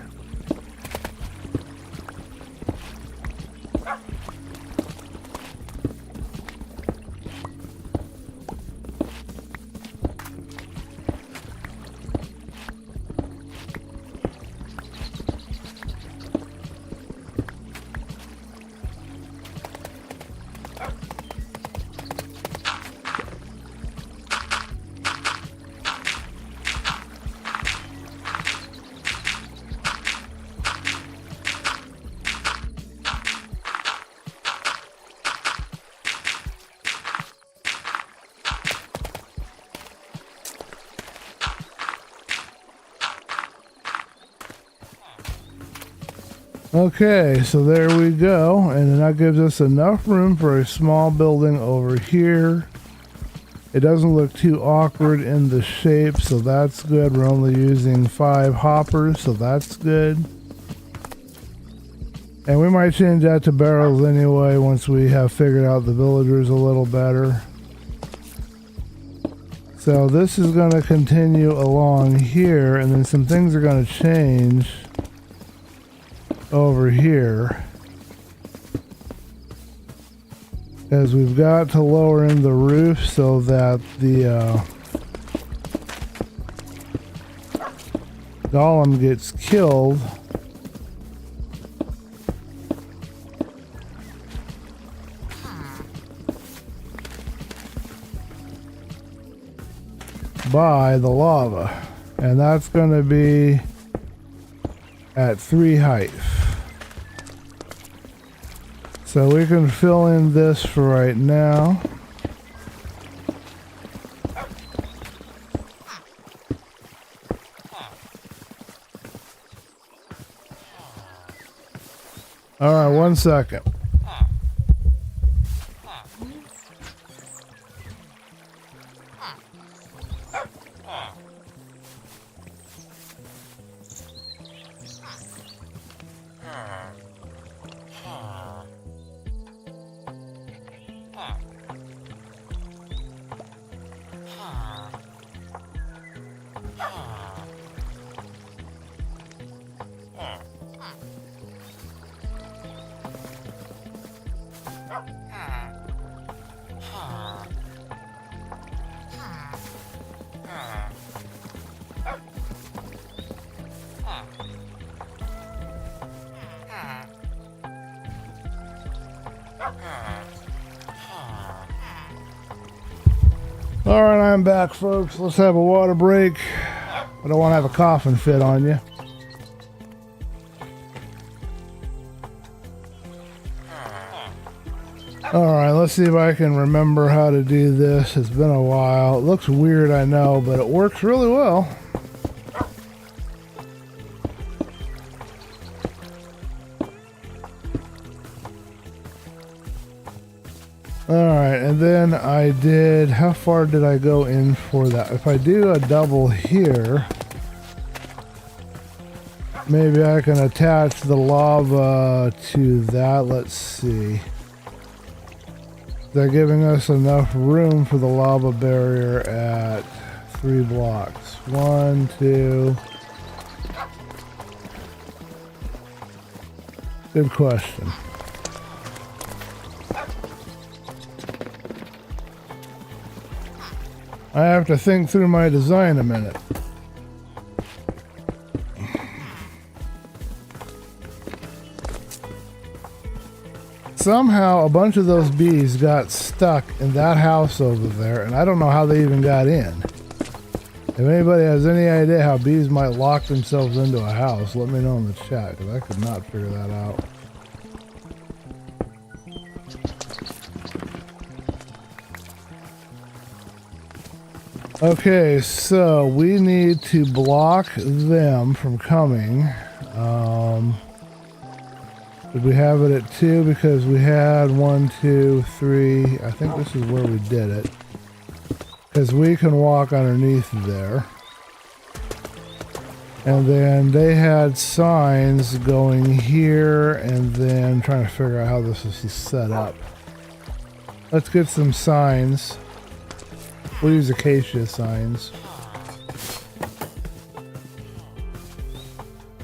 Okay, so there we go, and then that gives us enough room for a small building over here. It doesn't look too awkward in the shape, so that's good. We're only using 5 hoppers, so that's good. And we might change that to barrels anyway once we have figured out the villagers a little better. So this is going to continue along here, and then some things are going to change over here, as we've got to lower in the roof so that the golem gets killed. By the lava, and that's going to be at 3 height. So we can fill in this for right now. All right, 1 second. Alright, I'm back, folks. Let's have a water break. I don't want to have a coughing fit on you. Alright, let's see if I can remember how to do this. It's been a while. It looks weird, I know, but it works really well. Alright, and then I did, how far did I go in for that? If I do a double here, maybe I can attach the lava to that. Let's see. They're giving us enough room for the lava barrier at 3 blocks. 1, 2. Good question. I have to think through my design a minute. somehow a bunch of those bees got stuck in that house over there, and I don't know how they even got in. If anybody has any idea how bees might lock themselves into a house, let me know in the chat, because I could not figure that out. Okay, so we need to block them from coming. Did we have it at 2? Because we had 1, 2, 3. I think this is where we did it. Because we can walk underneath there. And then they had signs going here, and then trying to figure out how this is set up. Let's get some signs. We'll use acacia signs.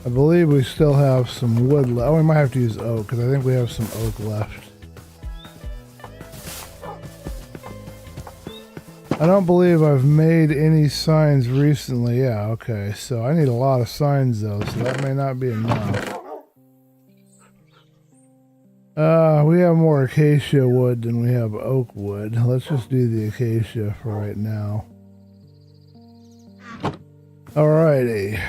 I believe we still have some wood left. Oh, we might have to use oak, because I think we have some oak left. I don't believe I've made any signs recently. Yeah, okay. So I need a lot of signs, though, so that may not be enough. We have more acacia wood than we have oak wood. Let's just do the acacia for right now. Alrighty.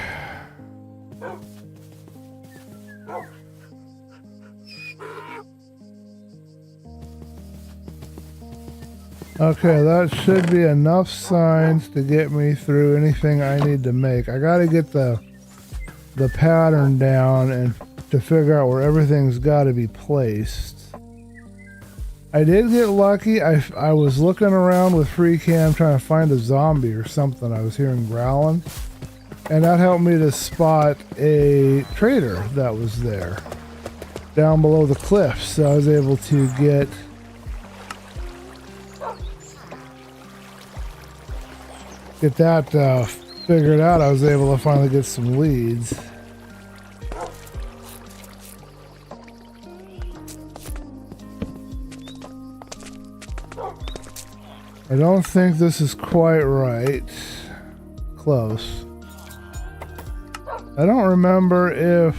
Okay, that should be enough signs to get me through anything I need to make. I gotta get the pattern down and to figure out where everything's gotta be placed. I did get lucky. I was looking around with free cam trying to find a zombie or something I was hearing growling. And that helped me to spot a trader that was there down below the cliff. So I was able to get that figured out. I was able to finally get some leads. I don't think this is quite right. Close. I don't remember if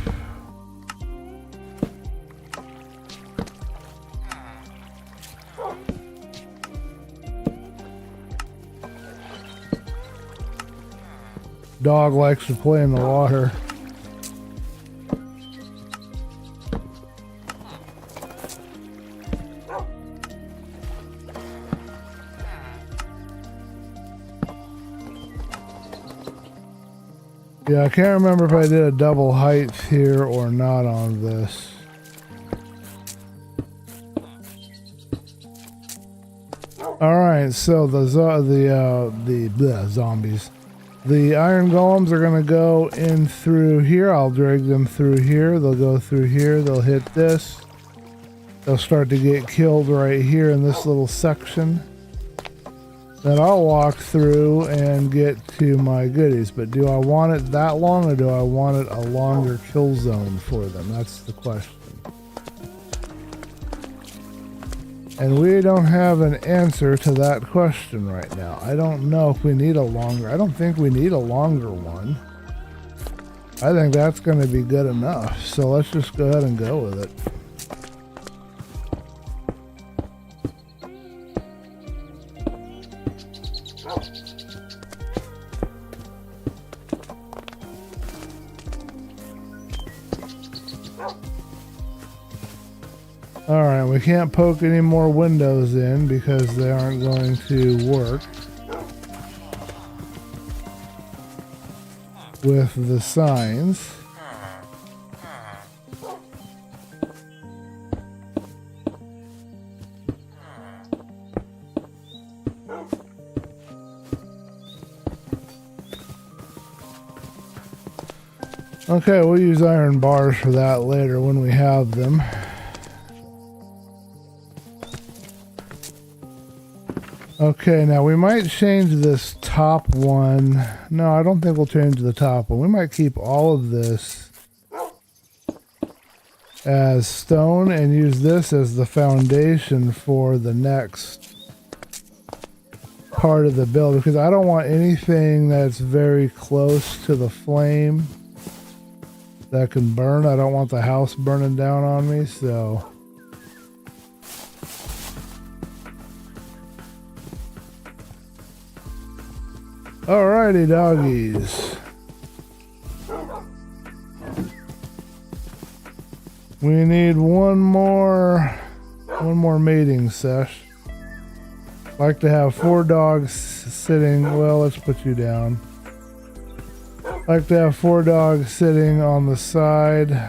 dog likes to play in the water. Yeah, I can't remember if I did a double height here or not on this. All right, so the zombies. The iron golems are going to go in through here. I'll drag them through here. They'll go through here. They'll hit this. They'll start to get killed right here in this little section. Then I'll walk through and get to my goodies. But do I want it that long, or do I want it a longer kill zone for them? That's the question. And we don't have an answer to that question right now. I don't know if we need a longer. I don't think we need a longer one. I think that's going to be good enough. So let's just go ahead and go with it. Alright, we can't poke any more windows in because they aren't going to work with the signs. Okay, we'll use iron bars for that later when we have them. Okay, now we might change this top one. No, I don't think we'll change the top one. We might keep all of this as stone and use this as the foundation for the next part of the build, because I don't want anything that's very close to the flame that can burn. I don't want the house burning down on me, so Alrighty, doggies. We need one more mating sesh. Like to have 4 dogs sitting. Well, let's put you down. Like to have 4 dogs sitting on the side.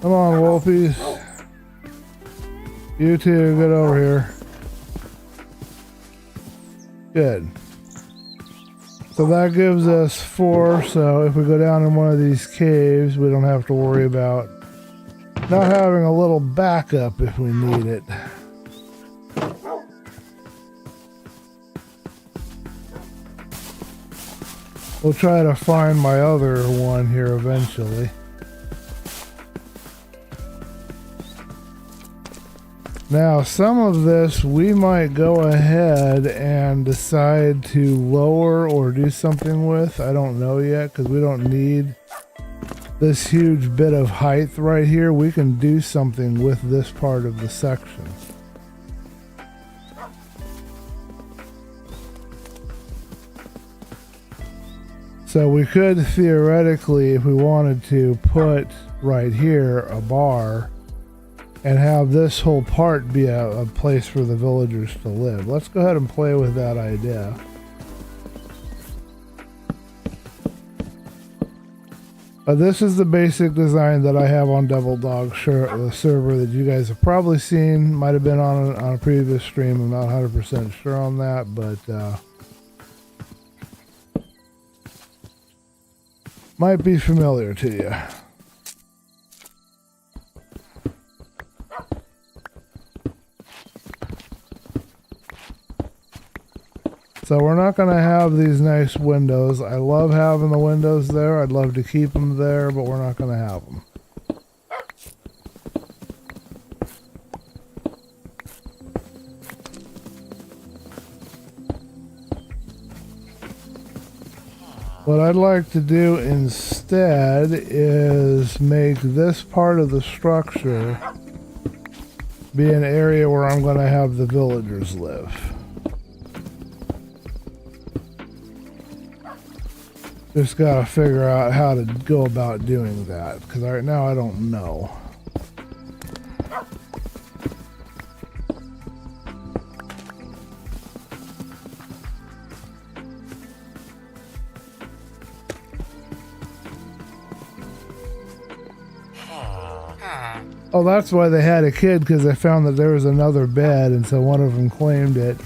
Come on, Wolfies. You two, get over here. Good. So that gives us 4, so if we go down in one of these caves, we don't have to worry about not having a little backup if we need it. We'll try to find my other one here eventually. Now, some of this we might go ahead and decide to lower or do something with. I don't know yet because we don't need this huge bit of height right here. We can do something with this part of the section. So we could theoretically, if we wanted to, put right here a bar and have this whole part be a place for the villagers to live. Let's go ahead and play with that idea. This is the basic design that I have on Devil Dog the server that you guys have probably seen. Might have been on a previous stream. I'm not 100% sure on that, but might be familiar to you. So we're not going to have these nice windows. I love having the windows there. I'd love to keep them there, but we're not going to have them. What I'd like to do instead is make this part of the structure be an area where I'm going to have the villagers live. Just gotta figure out how to go about doing that, because right now I don't know. Oh, that's why they had a kid, because they found that there was another bed, and so one of them claimed it.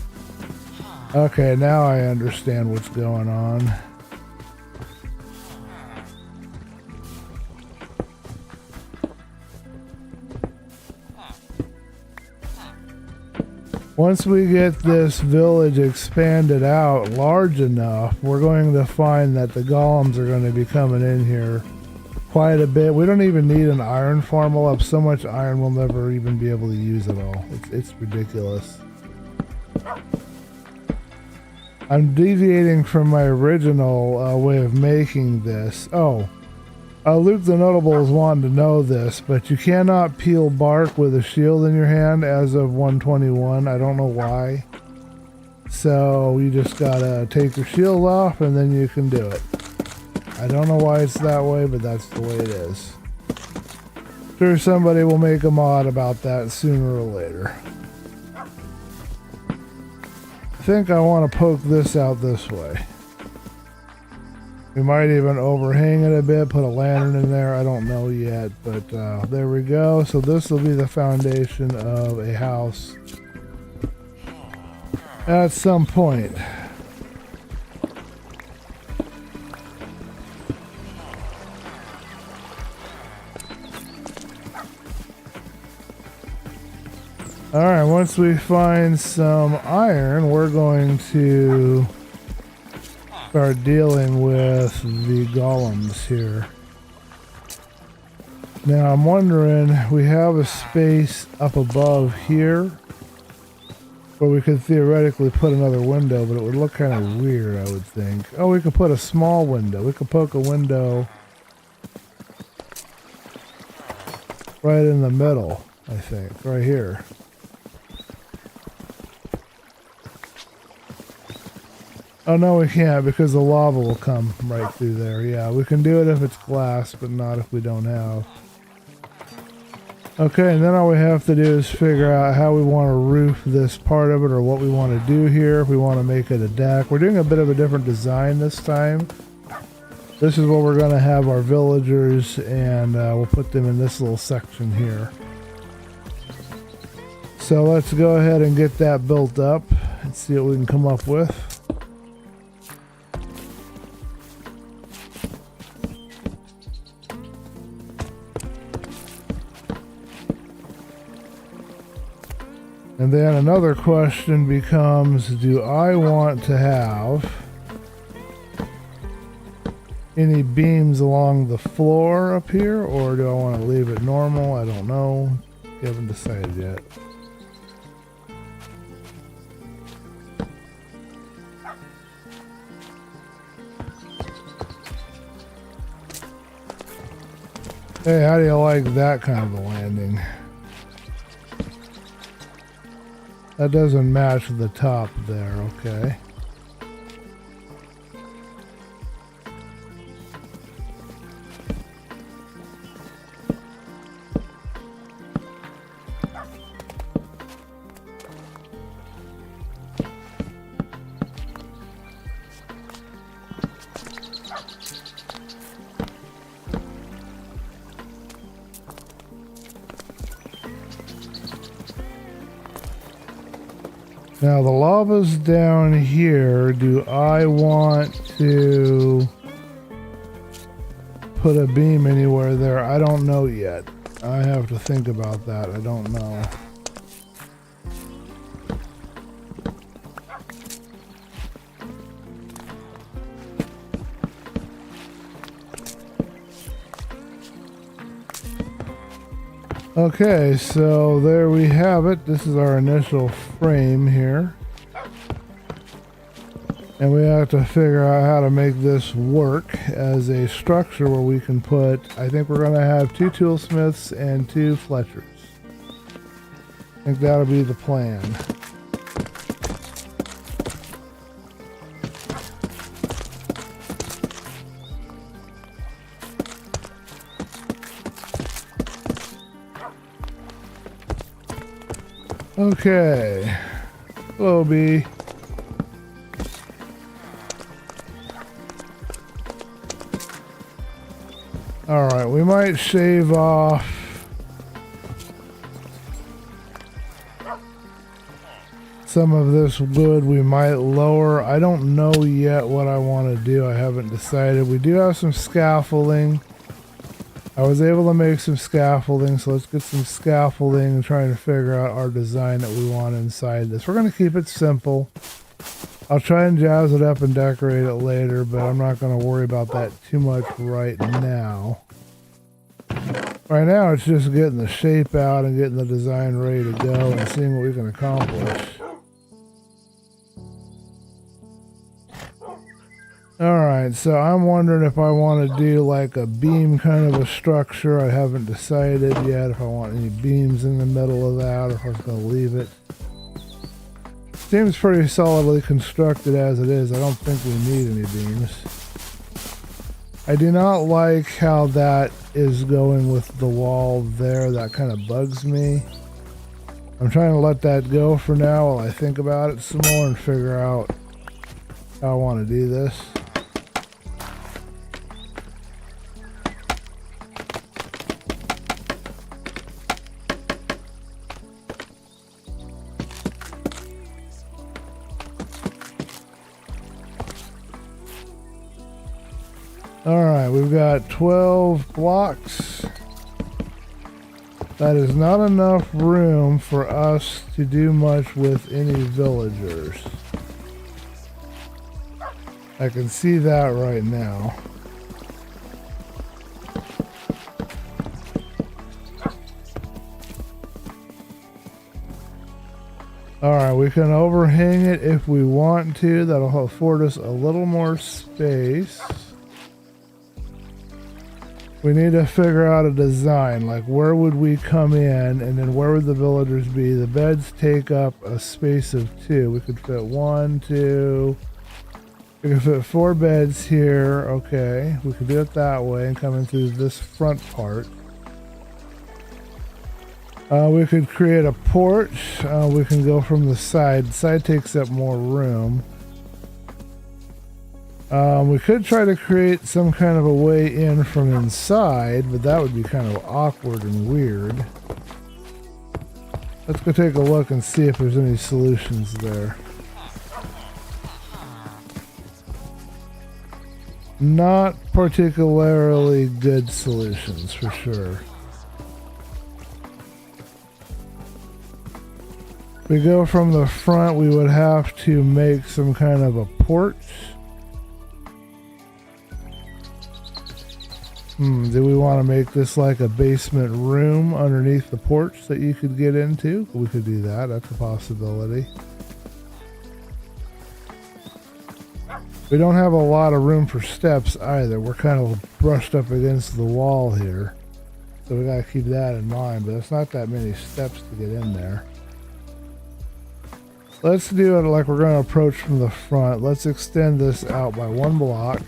Okay, now I understand what's going on. Once we get this village expanded out large enough, we're going to find that the golems are going to be coming in here quite a bit. We don't even need an iron farm. We'll have so much iron we'll never even be able to use it all. It's ridiculous. I'm deviating from my original way of making this. Oh, Luke the Notable is wanting to know this, but you cannot peel bark with a shield in your hand as of 121. I don't know why. So you just gotta take your shield off and then you can do it. I don't know why it's that way, but that's the way it is. Sure, somebody will make a mod about that sooner or later. I think I want to poke this out this way. We might even overhang it a bit, put a lantern in there. I don't know yet, but there we go. So this will be the foundation of a house at some point. Alright, once we find some iron, we're going to start dealing with the golems here. Now I'm wondering, we have a space up above here. Or we could theoretically put another window, but it would look kind of weird, I would think. Oh, we could put a small window. We could poke a window right in the middle, I think, right here. Oh, no, we can't because the lava will come right through there. Yeah, we can do it if it's glass, but not if we don't have. Okay, and then all we have to do is figure out how we want to roof this part of it or what we want to do here. If we want to make it a deck. We're doing a bit of a different design this time. This is where we're going to have our villagers, and we'll put them in this little section here. So let's go ahead and get that built up and see what we can come up with. And then another question becomes, do I want to have any beams along the floor up here, or do I want to leave it normal? I don't know. We haven't decided yet. Hey, how do you like that kind of a landing? That doesn't match the top there, okay. Now the lava's down here. Do I want to put a beam anywhere there? I don't know yet. I have to think about that. I don't know. Okay, so there we have it. This is our initial frame here. And we have to figure out how to make this work as a structure where we can put, I think we're going to have 2 toolsmiths and 2 fletchers. I think that'll be the plan. Okay, hello bee. Alright, we might shave off some of this wood. We might lower. I don't know yet what I want to do. I haven't decided. We do have some scaffolding. I was able to make some scaffolding, so let's get some scaffolding and trying to figure out our design that we want inside this. We're going to keep it simple. I'll try and jazz it up and decorate it later, but I'm not going to worry about that too much right now. Right now, it's just getting the shape out and getting the design ready to go and seeing what we can accomplish. Alright, so I'm wondering if I want to do like a beam kind of a structure. I haven't decided yet if I want any beams in the middle of that or if I was going to leave it. Seems pretty solidly constructed as it is. I don't think we need any beams. I do not like how that is going with the wall there. That kind of bugs me. I'm trying to let that go for now while I think about it some more and figure out how I want to do this. Alright, we've got 12 blocks. That is not enough room for us to do much with any villagers. I can see that right now. Alright, we can overhang it if we want to. That'll afford us a little more space. We need to figure out a design, like where would we come in and then where would the villagers be? The beds take up a space of 2. We could fit 1, 2. We could fit 4 beds here. Okay, we could do it that way and come in through this front part. We could create a porch. We can go from the side. The side takes up more room. We could try to create some kind of a way in from inside, but that would be kind of awkward and weird. Let's go take a look and see if there's any solutions there. Not particularly good solutions, for sure. If we go from the front, we would have to make some kind of a porch. Do we want to make this like a basement room underneath the porch that you could get into? We could do that. That's a possibility. We don't have a lot of room for steps either. We're kind of brushed up against the wall here. So we got to keep that in mind, but it's not that many steps to get in there. Let's do it like we're going to approach from the front. Let's extend this out by 1 block.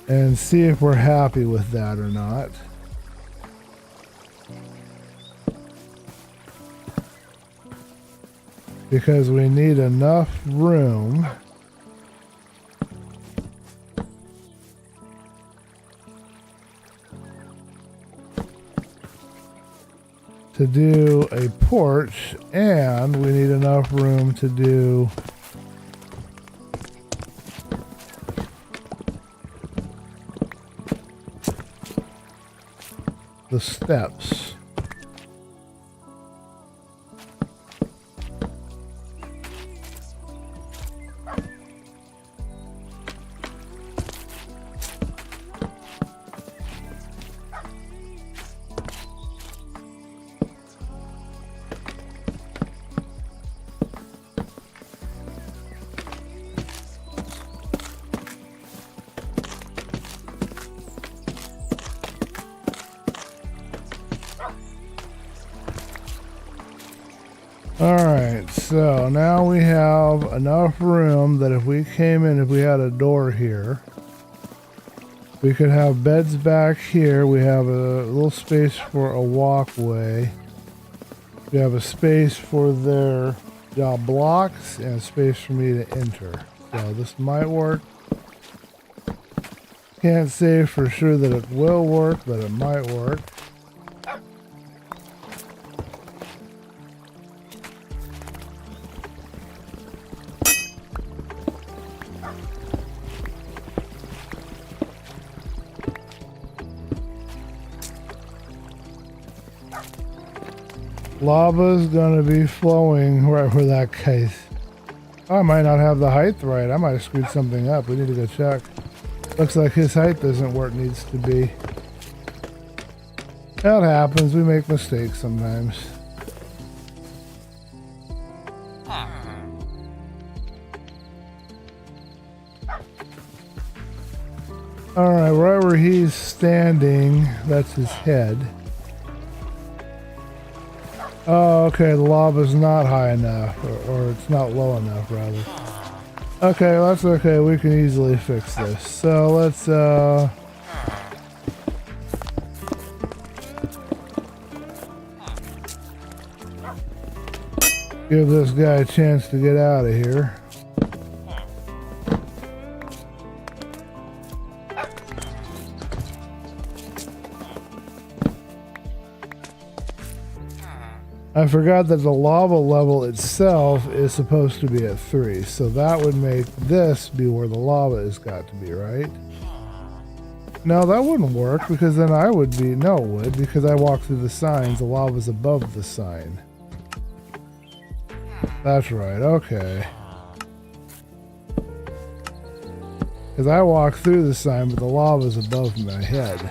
And see if we're happy with that or not. Because we need enough room to do a porch, and we need enough room to do the steps. Alright, so now we have enough room that if we came in, if we had a door here, we could have beds back here. We have a little space for a walkway. We have a space for their blocks and a space for me to enter. So this might work. Can't say for sure that it will work, but it might work. Lava's gonna be flowing right where that case. I might not have the height right. I might have screwed something up. We need to go check. Looks like his height isn't where it needs to be. That happens. We make mistakes sometimes. Alright, right where he's standing, that's his head. Oh, okay, the lava's not high enough, or it's not low enough, rather. Okay, well, that's okay, we can easily fix this. So let's, give this guy a chance to get out of here. I forgot that the lava level itself is supposed to be at 3, so that would make this be where the lava has got to be, right? No, that wouldn't work, because then I would be, no it would, because I walk through the signs, the lava's above the sign. That's right, okay. Because I walk through the sign, but the lava's above my head.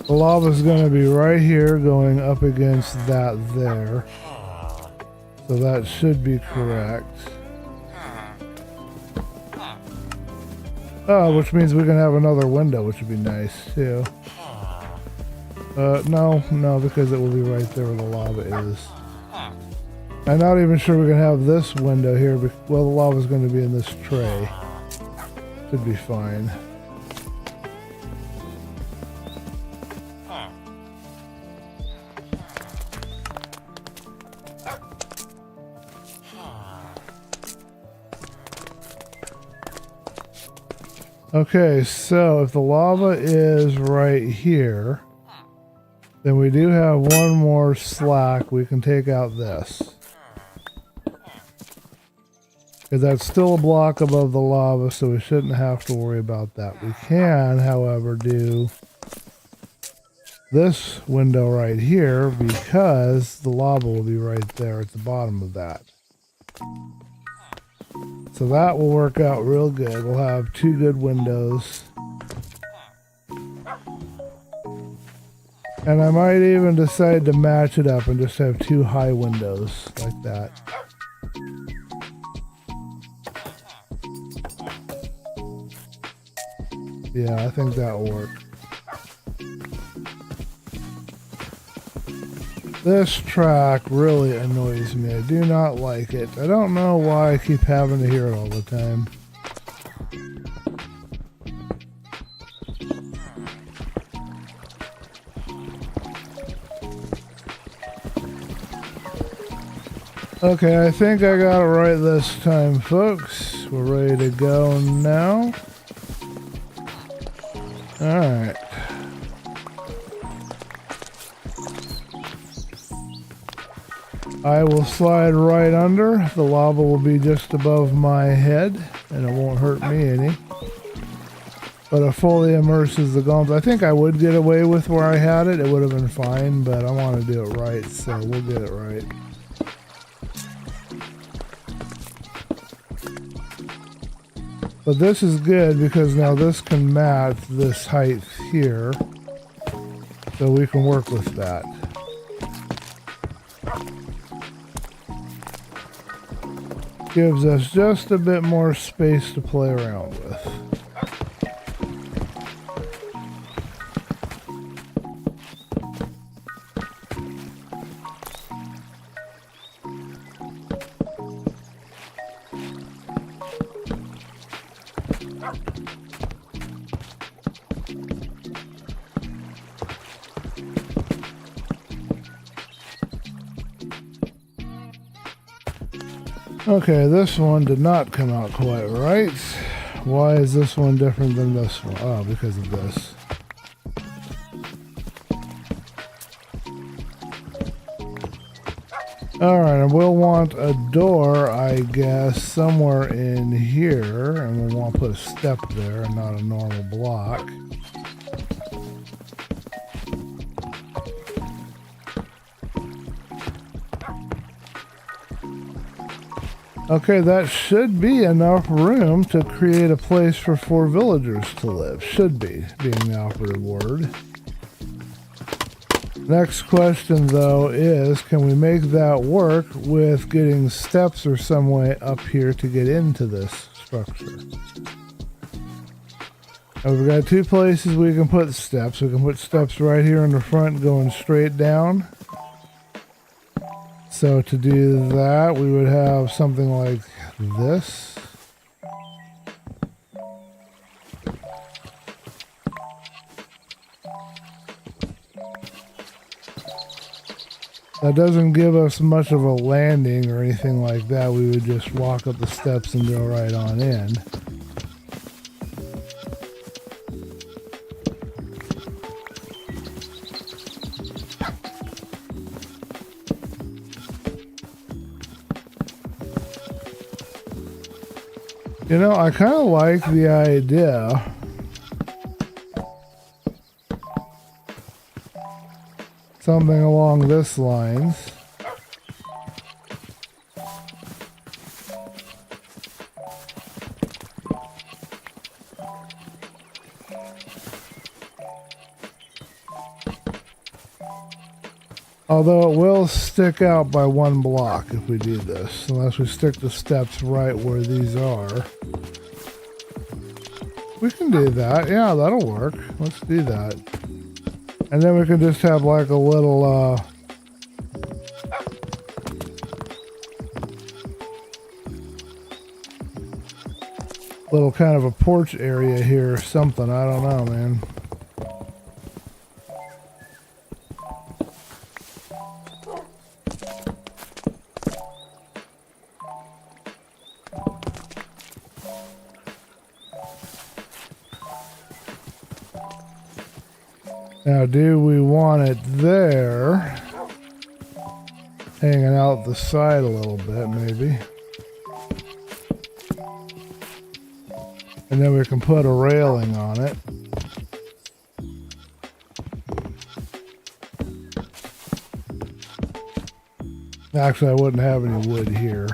The lava is going to be right here going up against that there. So that should be correct. Oh, which means we can have another window, which would be nice too. No, because it will be right there where the lava is. I'm not even sure we can have this window here. Well, the lava is going to be in this tray. Should be fine. Okay, so if the lava is right here, then we do have one more slack. We can take out this. Because that's still a block above the lava, so we shouldn't have to worry about that. We can, however, do this window right here because the lava will be right there at the bottom of that. So that will work out real good. We'll have two good windows. And I might even decide to match it up and just have two high windows like that. Yeah, I think that'll work. This track really annoys me. I do not like it. I don't know why I keep having to hear it all the time. Okay, I think I got it right this time, folks. We're ready to go now. Alright. I will slide right under. The lava will be just above my head, and it won't hurt me any. But it fully immerses the golems. I think I would get away with where I had it. It would have been fine, but I want to do it right, so we'll get it right. But this is good because now this can match this height here. So we can work with that. Gives us just a bit more space to play around with. Okay, this one did not come out quite right. Why is this one different than this one? Oh, because of this. Alright, and we'll want a door, I guess, somewhere in here. And we'll want to put a step there and not a normal block. Okay, that should be enough room to create a place for 4 villagers to live. Should be, being the operative word. Next question, though, is can we make that work with getting steps or some way up here to get into this structure? Now, we've got 2 places we can put steps. We can put steps right here in the front going straight down. So to do that, we would have something like this. That doesn't give us much of a landing or anything like that. We would just walk up the steps and go right on in. You know, I kind of like the idea. Something along this lines. Although it will stick out by 1 block if we do this, unless we stick the steps right where these are. We can do that. Yeah, that'll work. Let's do that. And then we can just have like a little, little kind of a porch area here or something. I don't know, man. Now, do we want it there, hanging out the side a little bit, maybe? And then we can put a railing on it. Actually, I wouldn't have any wood here.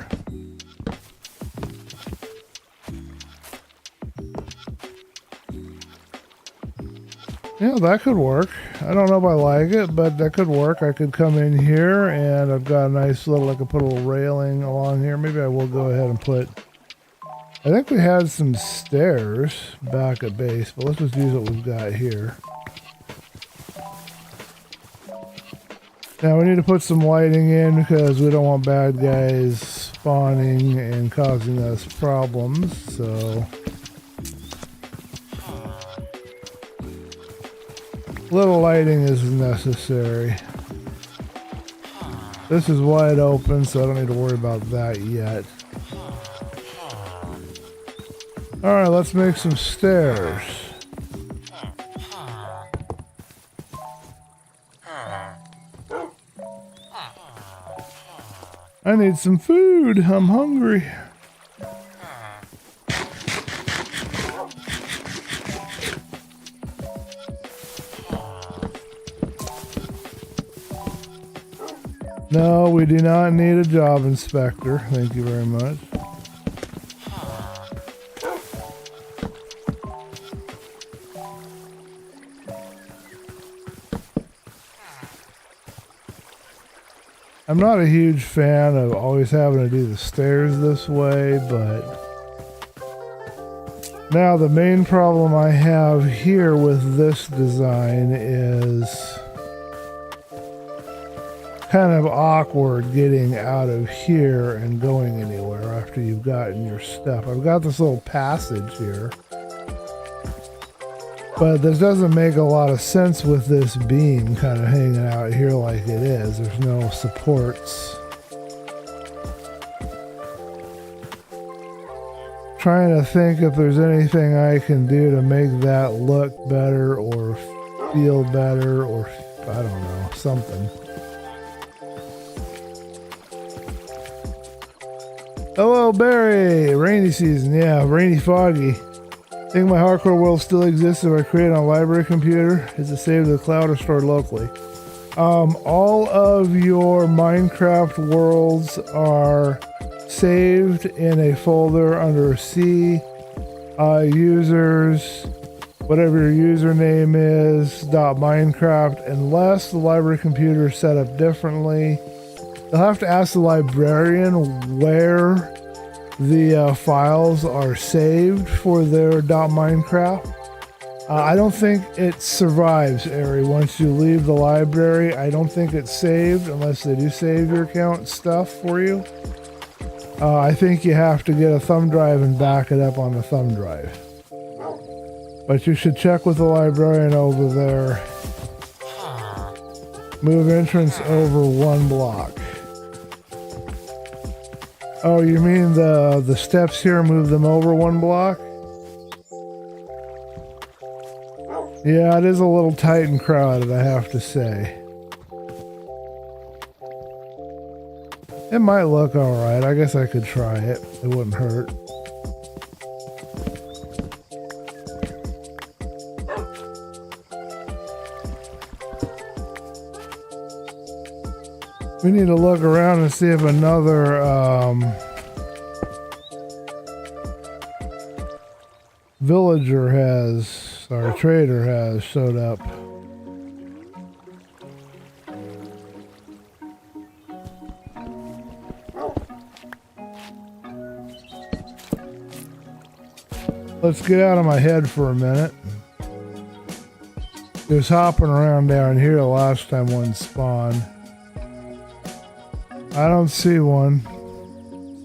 Yeah, that could work. I don't know if I like it, but that could work. I could come in here and I've got a nice little, I could put a little railing along here. Maybe I will go ahead and put, I think we had some stairs back at base, but let's just use what we've got here. Now we need to put some lighting in because we don't want bad guys spawning and causing us problems, so. Little lighting is necessary. This is wide open, so I don't need to worry about that yet. Alright, let's make some stairs. I need some food. I'm hungry. No, we do not need a job inspector. Thank you very much. I'm not a huge fan of always having to do the stairs this way, but now the main problem I have here with this design is kind of awkward getting out of here and going anywhere after you've gotten your stuff. I've got this little passage here, but this doesn't make a lot of sense with this beam kind of hanging out here like it is. There's no supports. Trying to think if there's anything I can do to make that look better or feel better, or I don't know, something. Hello, Barry. Rainy season. Yeah, rainy, foggy. Think my hardcore world still exists if I create it on a library computer? Is it saved to the cloud or stored locally? All of your Minecraft worlds are saved in a folder under C, users, whatever your username is, .minecraft, unless the library computer is set up differently. They'll have to ask the librarian where the files are saved for their .minecraft. I don't think it survives, Ari. Once you leave the library, I don't think it's saved unless they do save your account stuff for you. I think you have to get a thumb drive and back it up on the thumb drive. But you should check with the librarian over there. Move entrance over 1 block. Oh, you mean the steps here, move them over 1 block? Yeah, it is a little tight and crowded, I have to say. It might look alright. I guess I could try it. It wouldn't hurt. We need to look around and see if another villager has, or trader has showed up. Let's get out of my head for a minute. It was hopping around down here the last time one spawned. I don't see one,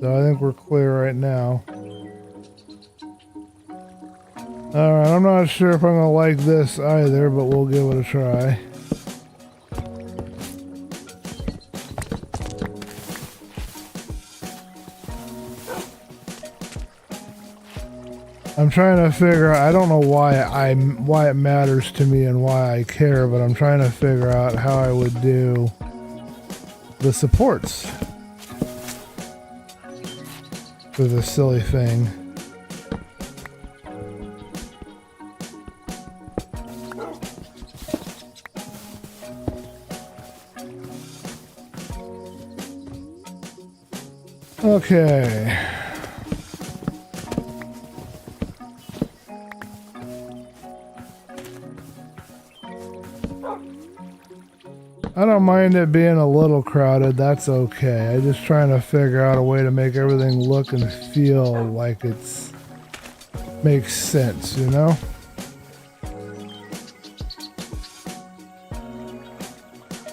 so I think we're clear right now. Alright, I'm not sure if I'm going to like this either, but we'll give it a try. I'm trying to figure out, I don't know why it matters to me and why I care, but I'm trying to figure out how I would do the supports for this silly thing. Okay. I don't mind it being a little crowded, that's okay. I'm just trying to figure out a way to make everything look and feel like it's makes sense, you know?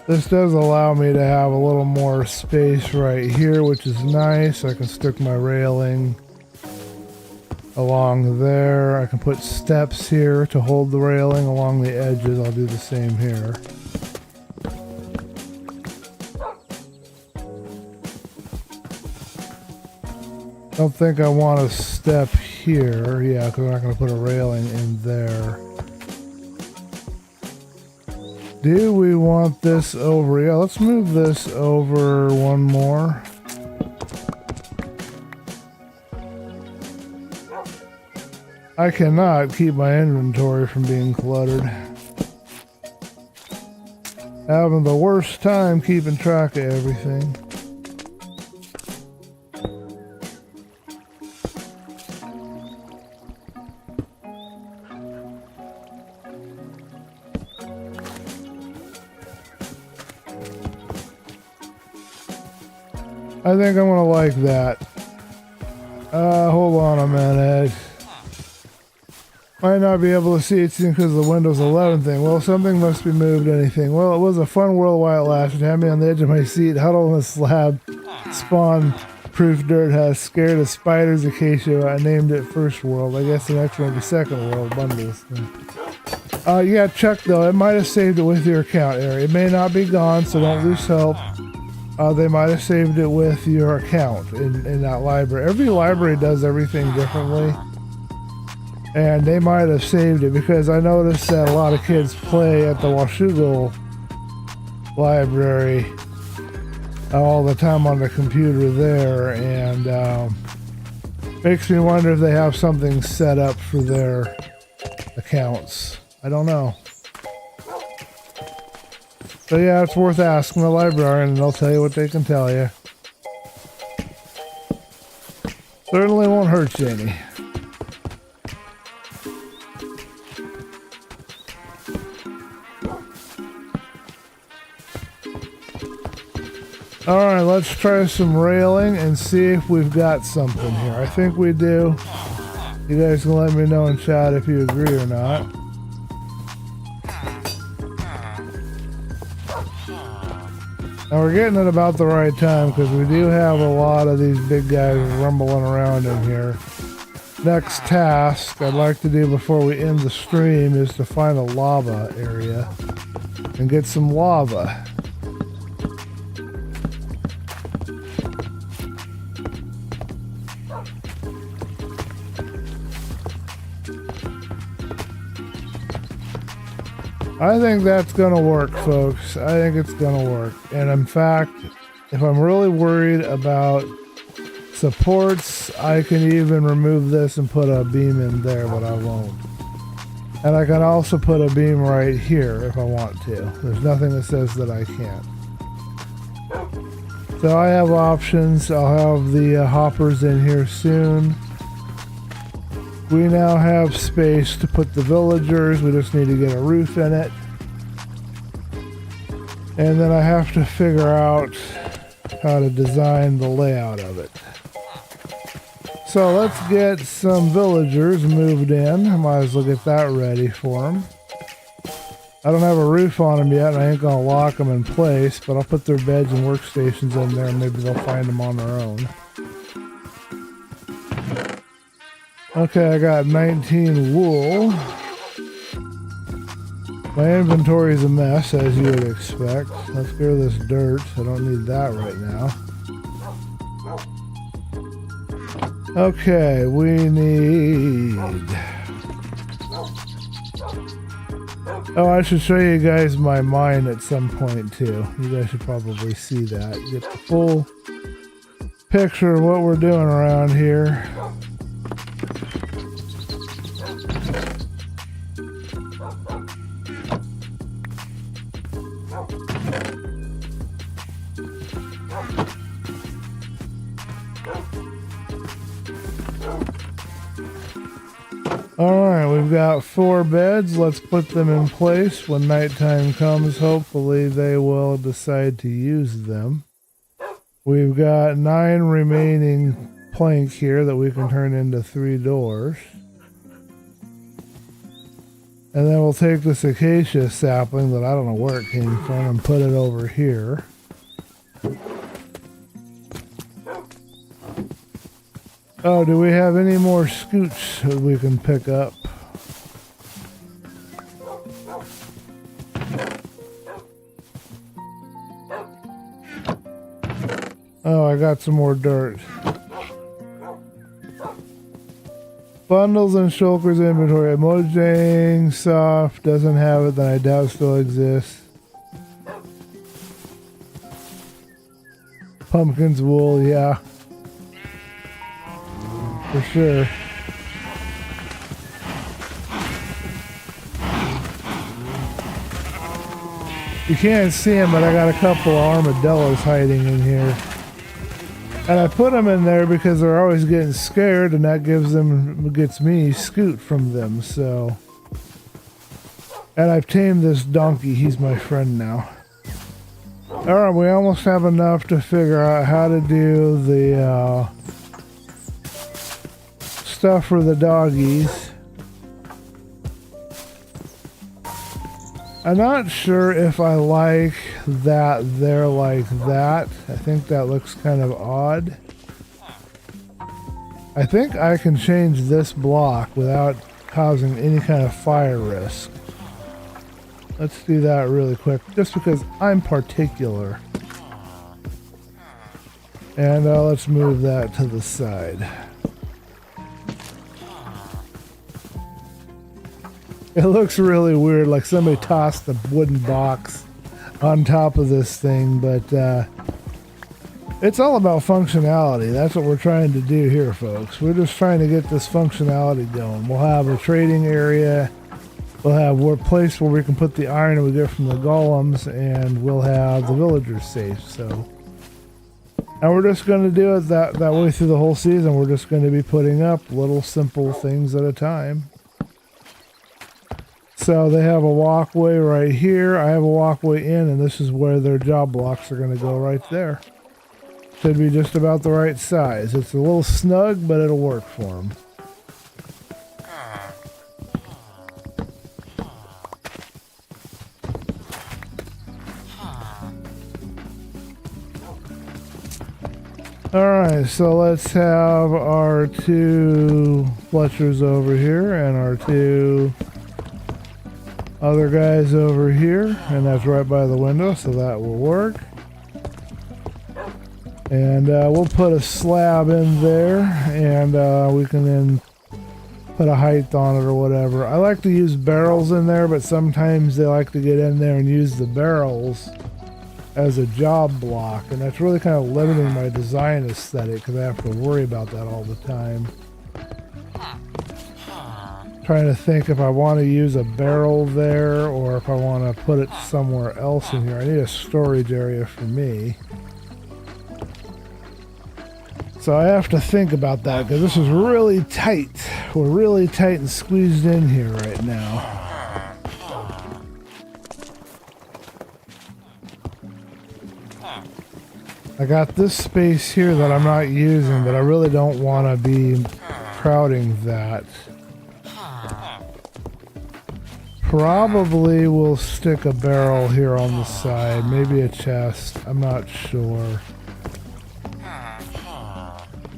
This does allow me to have a little more space right here, which is nice. I can stick my railing along there. I can put steps here to hold the railing along the edges. I'll do the same here. I don't think I want a step here. Yeah, because we're not going to put a railing in there. Do we want this over? Yeah, let's move this over one more. I cannot keep my inventory from being cluttered. Having the worst time keeping track of everything. I think I'm gonna like that. Hold on a minute. Might not be able to see it because of the Windows 11 thing. Well, something must be moved, anything. Well, it was a fun world while it lasted. Had me on the edge of my seat, huddled on the slab. Spawn-proof dirt has scared of spiders, acacia. I named it First World. I guess the next one will be Second World bundles. Yeah, check though. It might have saved it with your account area. It may not be gone, so don't lose hope. They might have saved it with your account in that library. Every library does everything differently. And they might have saved it because I noticed that a lot of kids play at the Washougal library all the time on the computer there, and makes me wonder if they have something set up for their accounts. I don't know. So yeah, it's worth asking the librarian and they'll tell you what they can tell you. Certainly won't hurt you any. Alright, let's try some railing and see if we've got something here. I think we do. You guys can let me know in chat if you agree or not. Now we're getting it about the right time because we do have a lot of these big guys rumbling around in here. Next task I'd like to do before we end the stream is to find a lava area and get some lava. I think that's gonna work, folks. I think it's gonna work. And in fact, if I'm really worried about supports, I can even remove this and put a beam in there, but I won't. And I can also put a beam right here if I want to. There's nothing that says that I can't. So I have options. I'll have the hoppers in here soon. We now have space to put the villagers. We just need to get a roof in it. And then I have to figure out how to design the layout of it. So let's get some villagers moved in. I might as well get that ready for them. I don't have a roof on them yet, and I ain't gonna lock them in place, but I'll put their beds and workstations in there, and maybe they'll find them on their own. Okay, I got 19 wool. My inventory is a mess, as you would expect. Let's clear this dirt. I don't need that right now. Okay, we need... Oh, I should show you guys my mine at some point too. You guys should probably see that. Get the full picture of what we're doing around here. Alright, we've got 4 beds. Let's put them in place. When nighttime comes, hopefully they will decide to use them. We've got 9 remaining plank here that we can turn into 3 doors. And then we'll take this acacia sapling that I don't know where it came from and put it over here. Oh, do we have any more scoots that we can pick up? Oh, I got some more dirt. Bundles and shulkers inventory. Mojang soft doesn't have it, then I doubt still exists. Pumpkins wool, yeah. For sure. You can't see them, but I got a couple of armadillos hiding in here. And I put them in there because they're always getting scared, and that gets me scoot from them, so. And I've tamed this donkey. He's my friend now. Alright, we almost have enough to figure out how to do the stuff for the doggies. I'm not sure if I like that they're like that. I think that looks kind of odd. I think I can change this block without causing any kind of fire risk. Let's do that really quick, just because I'm particular. And let's move that to the side. It looks really weird, like somebody tossed a wooden box on top of this thing, but it's all about functionality. That's what we're trying to do here, folks. We're just trying to get this functionality going. We'll have a trading area. We'll have a place where we can put the iron that we get from the golems, and we'll have the villagers safe. So, and we're just going to do it that way through the whole season. We're just going to be putting up little simple things at a time. So they have a walkway right here. I have a walkway in, and this is where their job blocks are going to go right there. Should be just about the right size. It's a little snug, but it'll work for them. Alright, so let's have our 2 Fletchers over here and our 2 other guys over here, and that's right by the window, so that will work. And we'll put a slab in there, and we can then put a height on it or whatever. I like to use barrels in there, but sometimes they like to get in there and use the barrels as a job block, and that's really kind of limiting my design aesthetic because I have to worry about that all the time. Trying to think if I want to use a barrel there or if I want to put it somewhere else in here. I need a storage area for me. So I have to think about that because this is really tight. We're really tight and squeezed in here right now. I got this space here that I'm not using, but I really don't want to be crowding that. Probably will stick a barrel here on the side, maybe a chest, I'm not sure.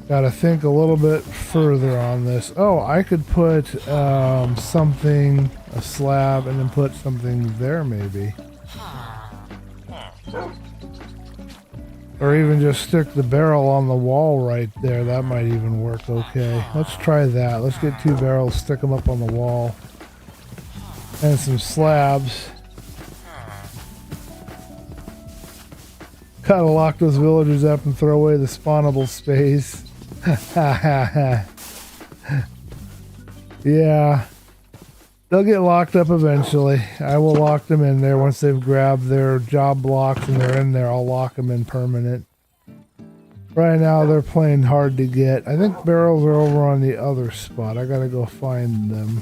Gotta think a little bit further on this. Oh, I could put something, a slab, and then put something there maybe. Or even just stick the barrel on the wall right there. That might even work okay. Let's try that. Let's get 2 barrels, stick them up on the wall. And some slabs. Gotta lock those villagers up and throw away the spawnable space. Yeah. They'll get locked up eventually. I will lock them in there once they've grabbed their job blocks and they're in there. I'll lock them in permanent. Right now they're playing hard to get. I think barrels are over on the other spot. I gotta go find them.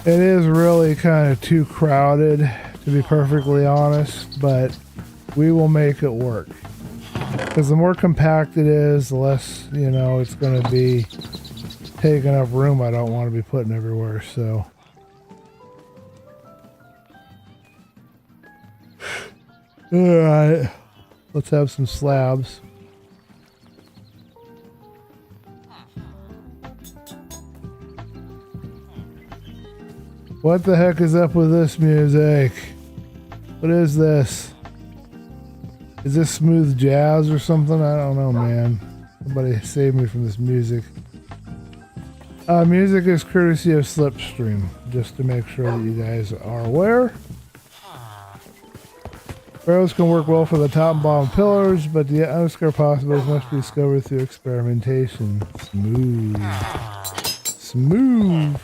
It is really kind of too crowded, to be perfectly honest, but we will make it work. Because the more compact it is, the less, you know, it's going to be taking up room I don't want to be putting everywhere, so. Alright, let's have some slabs. What the heck is up with this music? What is this? Is this smooth jazz or something? I don't know, man. Somebody save me from this music. Music is courtesy of Slipstream, just to make sure that you guys are aware. Barrels can work well for the top and bottom pillars, but the unobscure possibilities must be discovered through experimentation. Smooth. Smooth.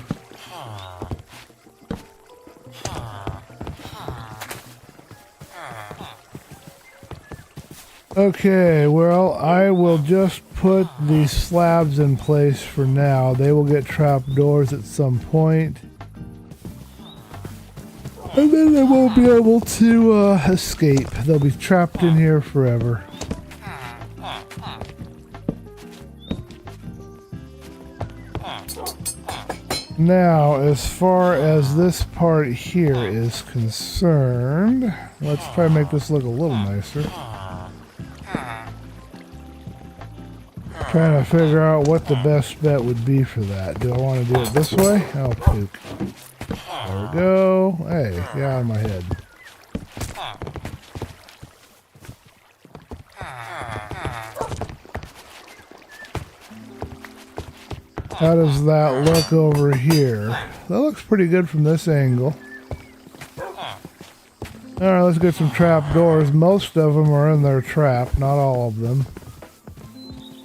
Okay, well, I will just put these slabs in place for now. They will get trapdoors at some point. And then they won't be able to escape. They'll be trapped in here forever. Now, as far as this part here is concerned, let's try to make this look a little nicer. Trying to figure out what the best bet would be for that. Do I want to do it this way? Oh, pook. There we go. Hey, get out of my head. How does that look over here? That looks pretty good from this angle. Alright, let's get some trap doors. Most of them are in their trap, not all of them.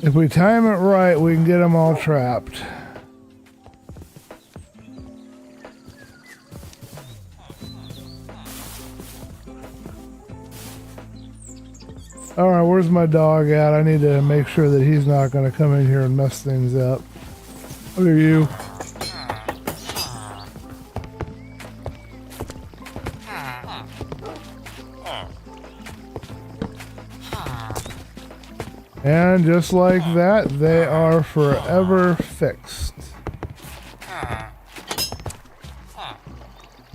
If we time it right, we can get them all trapped. Alright, where's my dog at? I need to make sure that he's not going to come in here and mess things up. What are you? And just like that, they are forever fixed.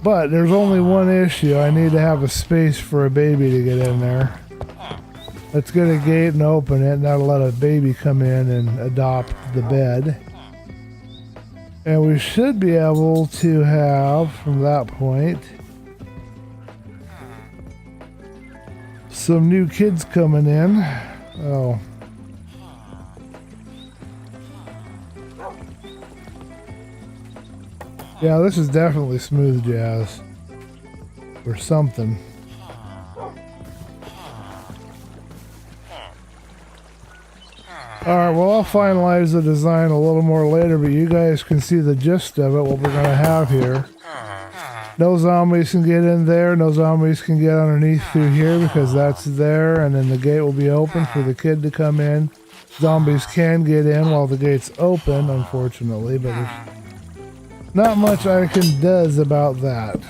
But there's only one issue. I need to have a space for a baby to get in there. Let's get a gate and open it, and that'll let a baby come in and adopt the bed. And we should be able to have, from that point, some new kids coming in. Oh. Yeah, this is definitely smooth jazz. Or something. Alright, well, I'll finalize the design a little more later, but you guys can see the gist of it, what we're going to have here. No zombies can get in there, no zombies can get underneath through here because that's there, and then the gate will be open for the kid to come in. Zombies can get in while the gate's open, unfortunately, but there's not much I can do about that.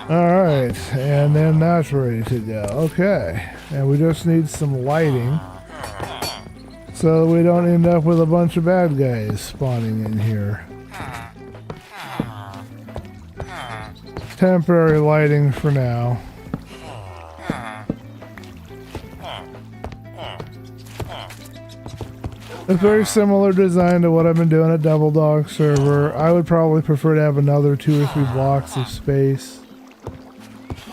Alright, and then that's ready to go. Okay, and we just need some lighting so we don't end up with a bunch of bad guys spawning in here. Temporary lighting for now. It's very similar design to what I've been doing at Double Dog server. I would probably prefer to have another 2 or 3 blocks of space.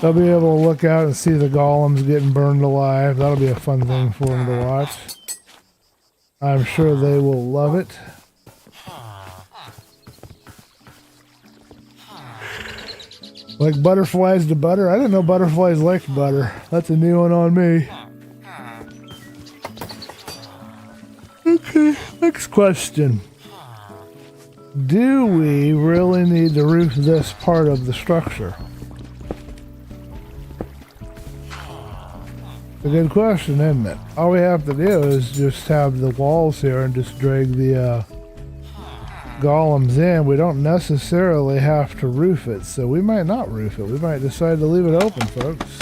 They'll be able to look out and see the golems getting burned alive. That'll be a fun thing for them to watch. I'm sure they will love it. Like butterflies to butter? I didn't know butterflies liked butter. That's a new one on me. Okay, next question. Do we really need to roof this part of the structure? A good question, isn't it? All we have to do is just have the walls here and just drag the golems in. We don't necessarily have to roof it, so we might not roof it. We might decide to leave it open, folks.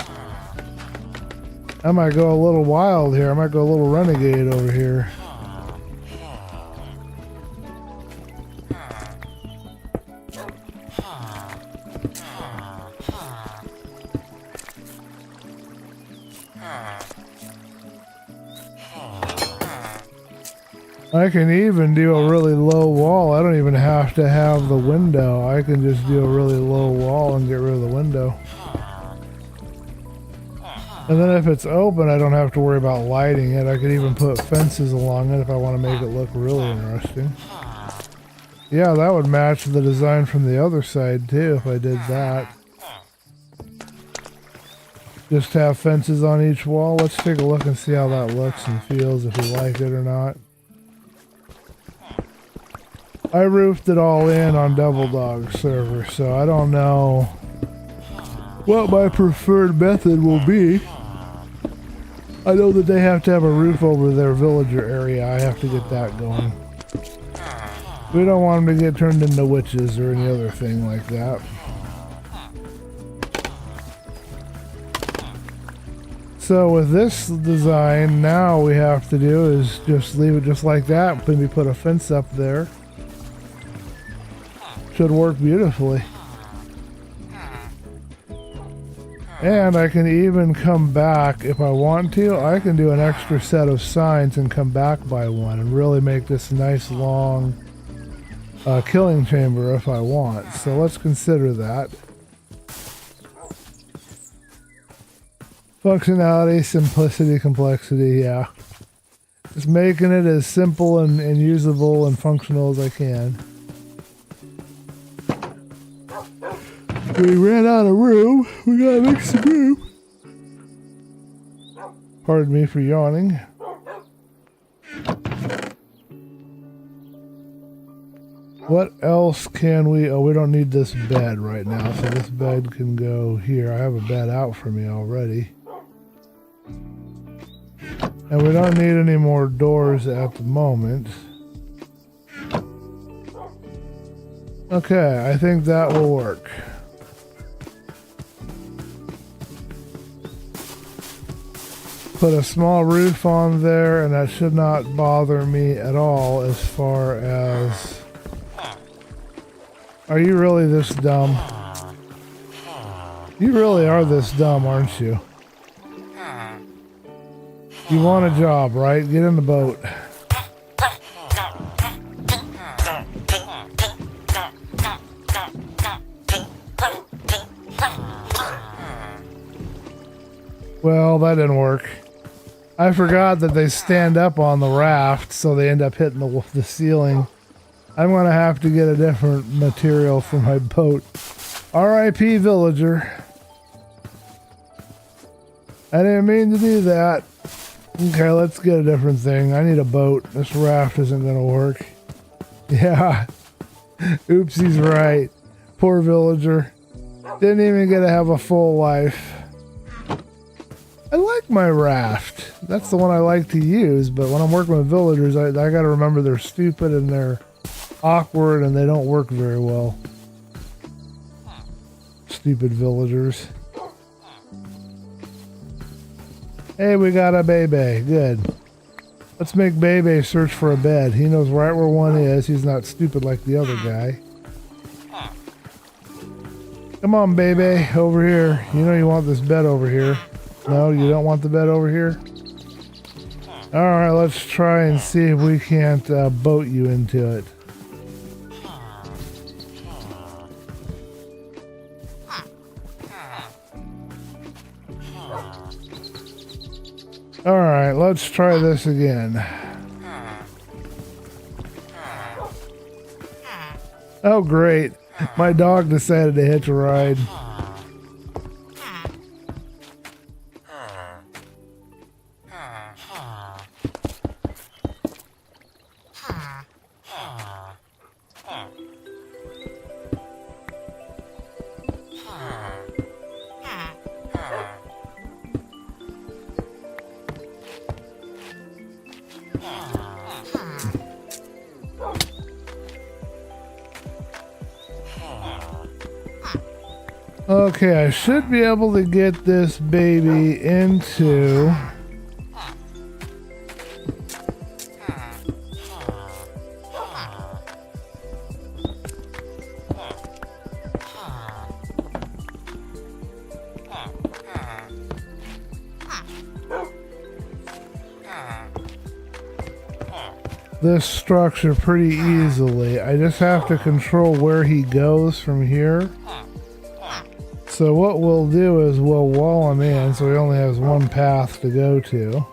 I might go a little wild here. I might go a little renegade over here. I can even do a really low wall. I don't even have to have the window. I can just do a really low wall and get rid of the window. And then if it's open, I don't have to worry about lighting it. I could even put fences along it if I want to make it look really interesting. Yeah, that would match the design from the other side too if I did that. Just have fences on each wall. Let's take a look and see how that looks and feels, if we like it or not. I roofed it all in on Double Dog server, so I don't know what my preferred method will be. I know that they have to have a roof over their villager area. I have to get that going. We don't want them to get turned into witches or any other thing like that. So with this design, now we have to do is just leave it just like that. Maybe put a fence up there. Should work beautifully. And I can even come back if I want to. I can do an extra set of signs and come back by one and really make this a nice long killing chamber if I want. So let's consider that. Functionality, simplicity, complexity, yeah. Just making it as simple and usable and functional as I can. We ran out of room. We gotta make some room. Pardon me for yawning. What else can we... Oh, we don't need this bed right now, so this bed can go here. I have a bed out for me already. And we don't need any more doors at the moment. Okay, I think that will work. Put a small roof on there, and that should not bother me at all as far as... Are you really this dumb? You really are this dumb, aren't you? You want a job, right? Get in the boat. Well, that didn't work. I forgot that they stand up on the raft, so they end up hitting the ceiling. I'm going to have to get a different material for my boat. R.I.P. villager. I didn't mean to do that. Okay, let's get a different thing. I need a boat. This raft isn't going to work. Yeah. Oops, he's right. Poor villager. Didn't even get to have a full life. I like my raft. That's the one I like to use, but when I'm working with villagers, I gotta remember they're stupid and they're awkward and they don't work very well. Stupid villagers. Hey, we got a baby. Good. Let's make Bebe search for a bed. He knows right where one is. He's not stupid like the other guy. Come on, Bebe, over here. You know you want this bed over here. No, you don't want the bed over here? Alright, let's try and see if we can't boat you into it. Alright, let's try this again. Oh, great. My dog decided to hitch a ride. Okay, I should be able to get this baby into... this structure pretty easily. I just have to control where he goes from here. So what we'll do is we'll wall him in so he only has one path to go to.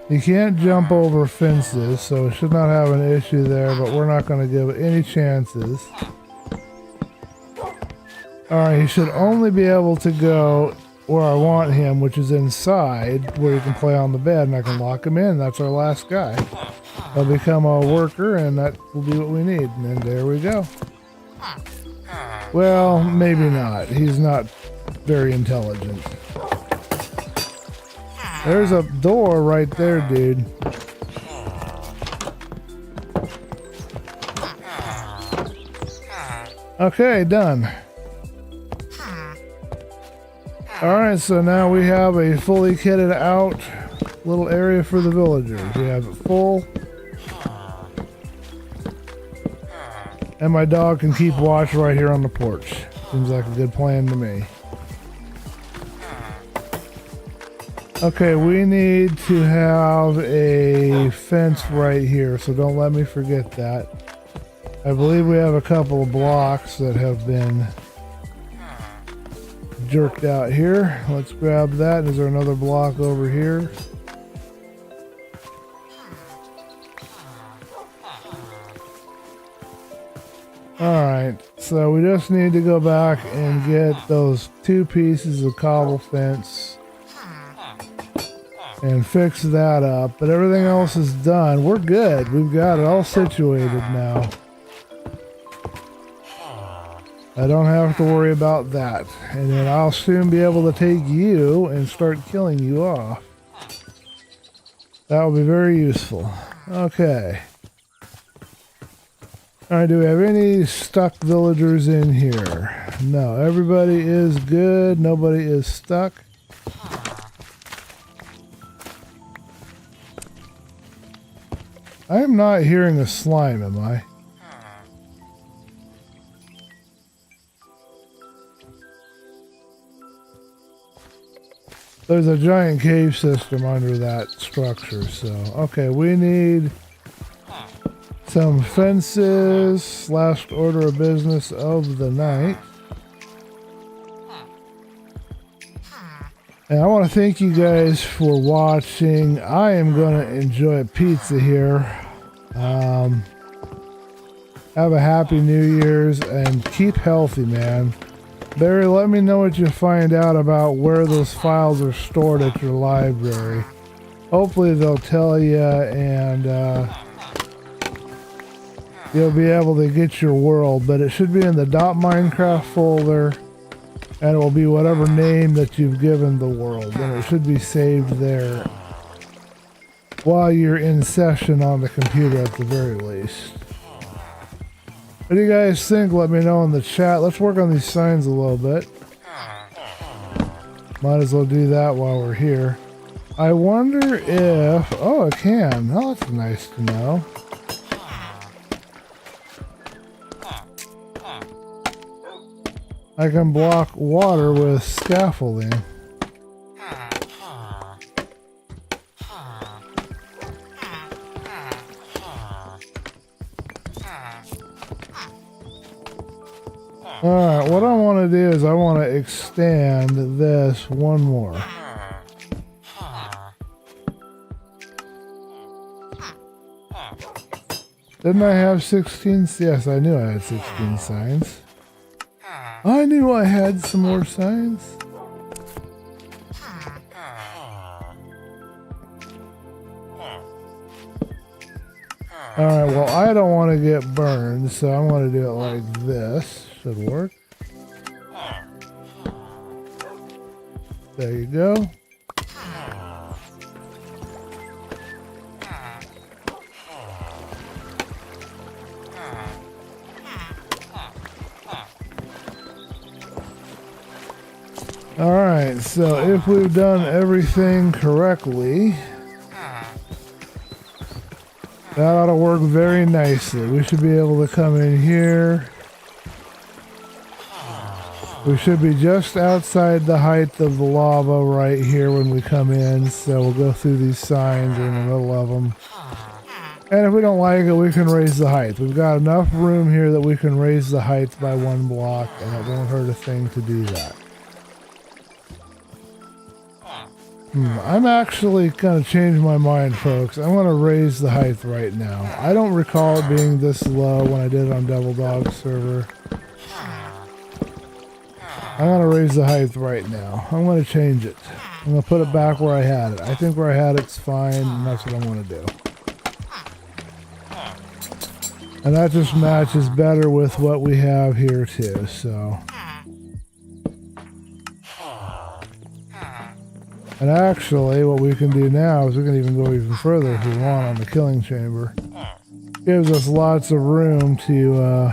He can't jump over fences, so we should not have an issue there, but we're not going to give it any chances. Alright, he should only be able to go where I want him, which is inside, where he can play on the bed, and I can lock him in. That's our last guy. He'll become a worker, and that will be what we need. And then there we go. Well, maybe not. He's not very intelligent. There's a door right there, dude. Okay, done. Alright, so now we have a fully kitted out little area for the villagers. We have it full. And my dog can keep watch right here on the porch. Seems like a good plan to me. Okay, we need to have a fence right here, so don't let me forget that. I believe we have a couple of blocks that have been jerked out here. Let's grab that. Is there another block over here? Alright, so we just need to go back and get those 2 pieces of cobble fence and fix that up, but everything else is done. We're good. We've got it all situated now. I don't have to worry about that. And then I'll soon be able to take you and start killing you off. That will be very useful. Okay. Alright, do we have any stuck villagers in here? No, everybody is good. Nobody is stuck. I am not hearing a slime, am I? There's a giant cave system under that structure, so... Okay, we need some fences. Last order of business of the night. And I want to thank you guys for watching. I am going to enjoy a pizza here. Have a happy New Year's and keep healthy, man. Barry, let me know what you find out about where those files are stored at your library. Hopefully they'll tell you, and you'll be able to get your world, but it should be in the .minecraft folder, and it will be whatever name that you've given the world, and it should be saved there while you're in session on the computer at the very least. What do you guys think? Let me know in the chat. Let's work on these signs a little bit. Might as well do that while we're here. I wonder if... Oh, it can. Oh, that's nice to know. I can block water with scaffolding. Alright, what I want to do is I want to extend this one more. Didn't I have 16? Yes, I knew I had 16 signs. I knew I had some more signs. Alright, well, I don't want to get burned, so I'm going to do it like this. Should work. There you go. Alright, so if we've done everything correctly, that ought to work very nicely. We should be able to come in here. We should be just outside the height of the lava right here when we come in, so we'll go through these signs in the middle of them. And if we don't like it, we can raise the height. We've got enough room here that we can raise the height by one block, and it won't hurt a thing to do that. I'm actually going to change my mind, folks. I'm going to raise the height right now. I don't recall it being this low when I did it on Devil Dog server. I'm going to raise the height right now. I'm going to change it. I'm going to put it back where I had it. I think where I had it's fine, and that's what I'm going to do. And that just matches better with what we have here too, so... And actually, what we can do now is we can even go even further if we want on the killing chamber. Gives us lots of room to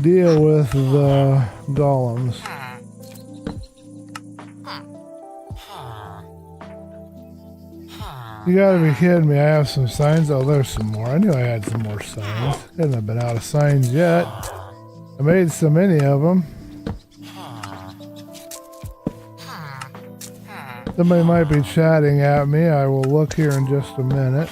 deal with the golems. You gotta be kidding me. I have some signs. Oh, there's some more. I knew I had some more signs. Couldn't have been out of signs yet. I made so many of them. Somebody might be chatting at me. I will look here in just a minute.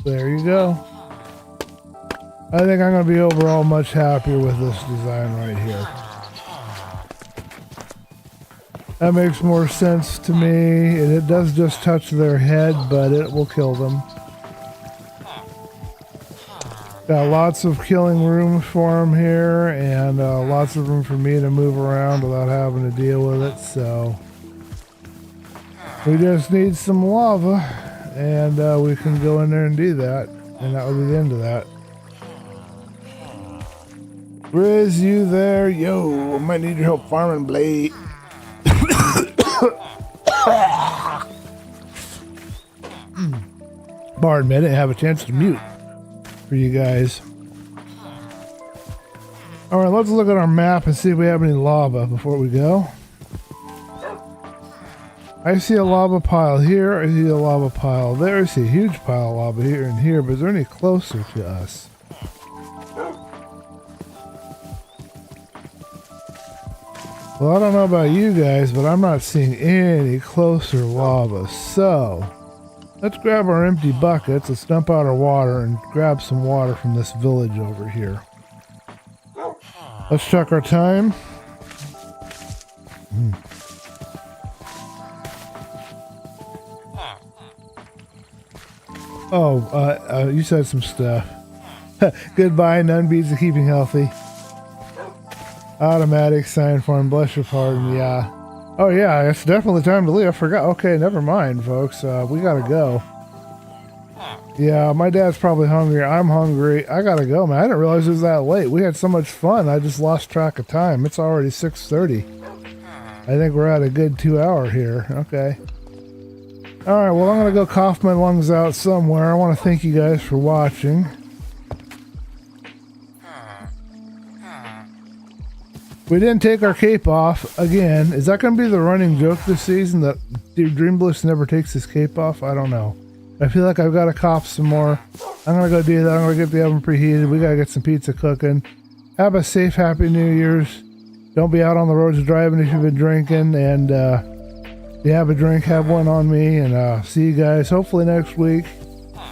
There you go. I think I'm going to be overall much happier with this design right here. That makes more sense to me. It does just touch their head, but it will kill them. Got lots of killing room for them here, and lots of room for me to move around without having to deal with it, so... We just need some lava, and we can go in there and do that, and that will be the end of that. Grizz, you there? Yo, I might need your help farming, Blade. Pardon me, I didn't have a chance to mute for you guys. Alright, let's look at our map and see if we have any lava before we go. I see a lava pile here, I see a lava pile there, I see a huge pile of lava here and here, but is there any closer to us? Well, I don't know about you guys, but I'm not seeing any closer lava, so let's grab our empty buckets, let's dump out our water and grab some water from this village over here. Let's check our time. Oh, you said some stuff. Goodbye, none beats the keeping healthy. Automatic sign form, bless your pardon, yeah. Oh yeah, it's definitely time to leave. I forgot. Okay, never mind, folks. We gotta go. Yeah, my dad's probably hungry. I'm hungry. I gotta go, man. I didn't realize it was that late. We had so much fun. I just lost track of time. It's already 6:30. I think we're at a good 2 hour here. Okay. All right, well, I'm gonna go cough my lungs out somewhere. I want to thank you guys for watching. We didn't take our cape off again. Is that going to be the running joke this season that Dream Bliss never takes his cape off? I don't know. I feel like I've got to cough some more. I'm going to go do that. I'm going to get the oven preheated. We got to get some pizza cooking. Have a safe, happy New Year's. Don't be out on the roads driving if you've been drinking. And if you have a drink, have one on me. And see you guys hopefully next week.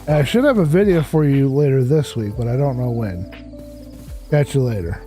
I should have a video for you later this week, but I don't know when. Catch you later.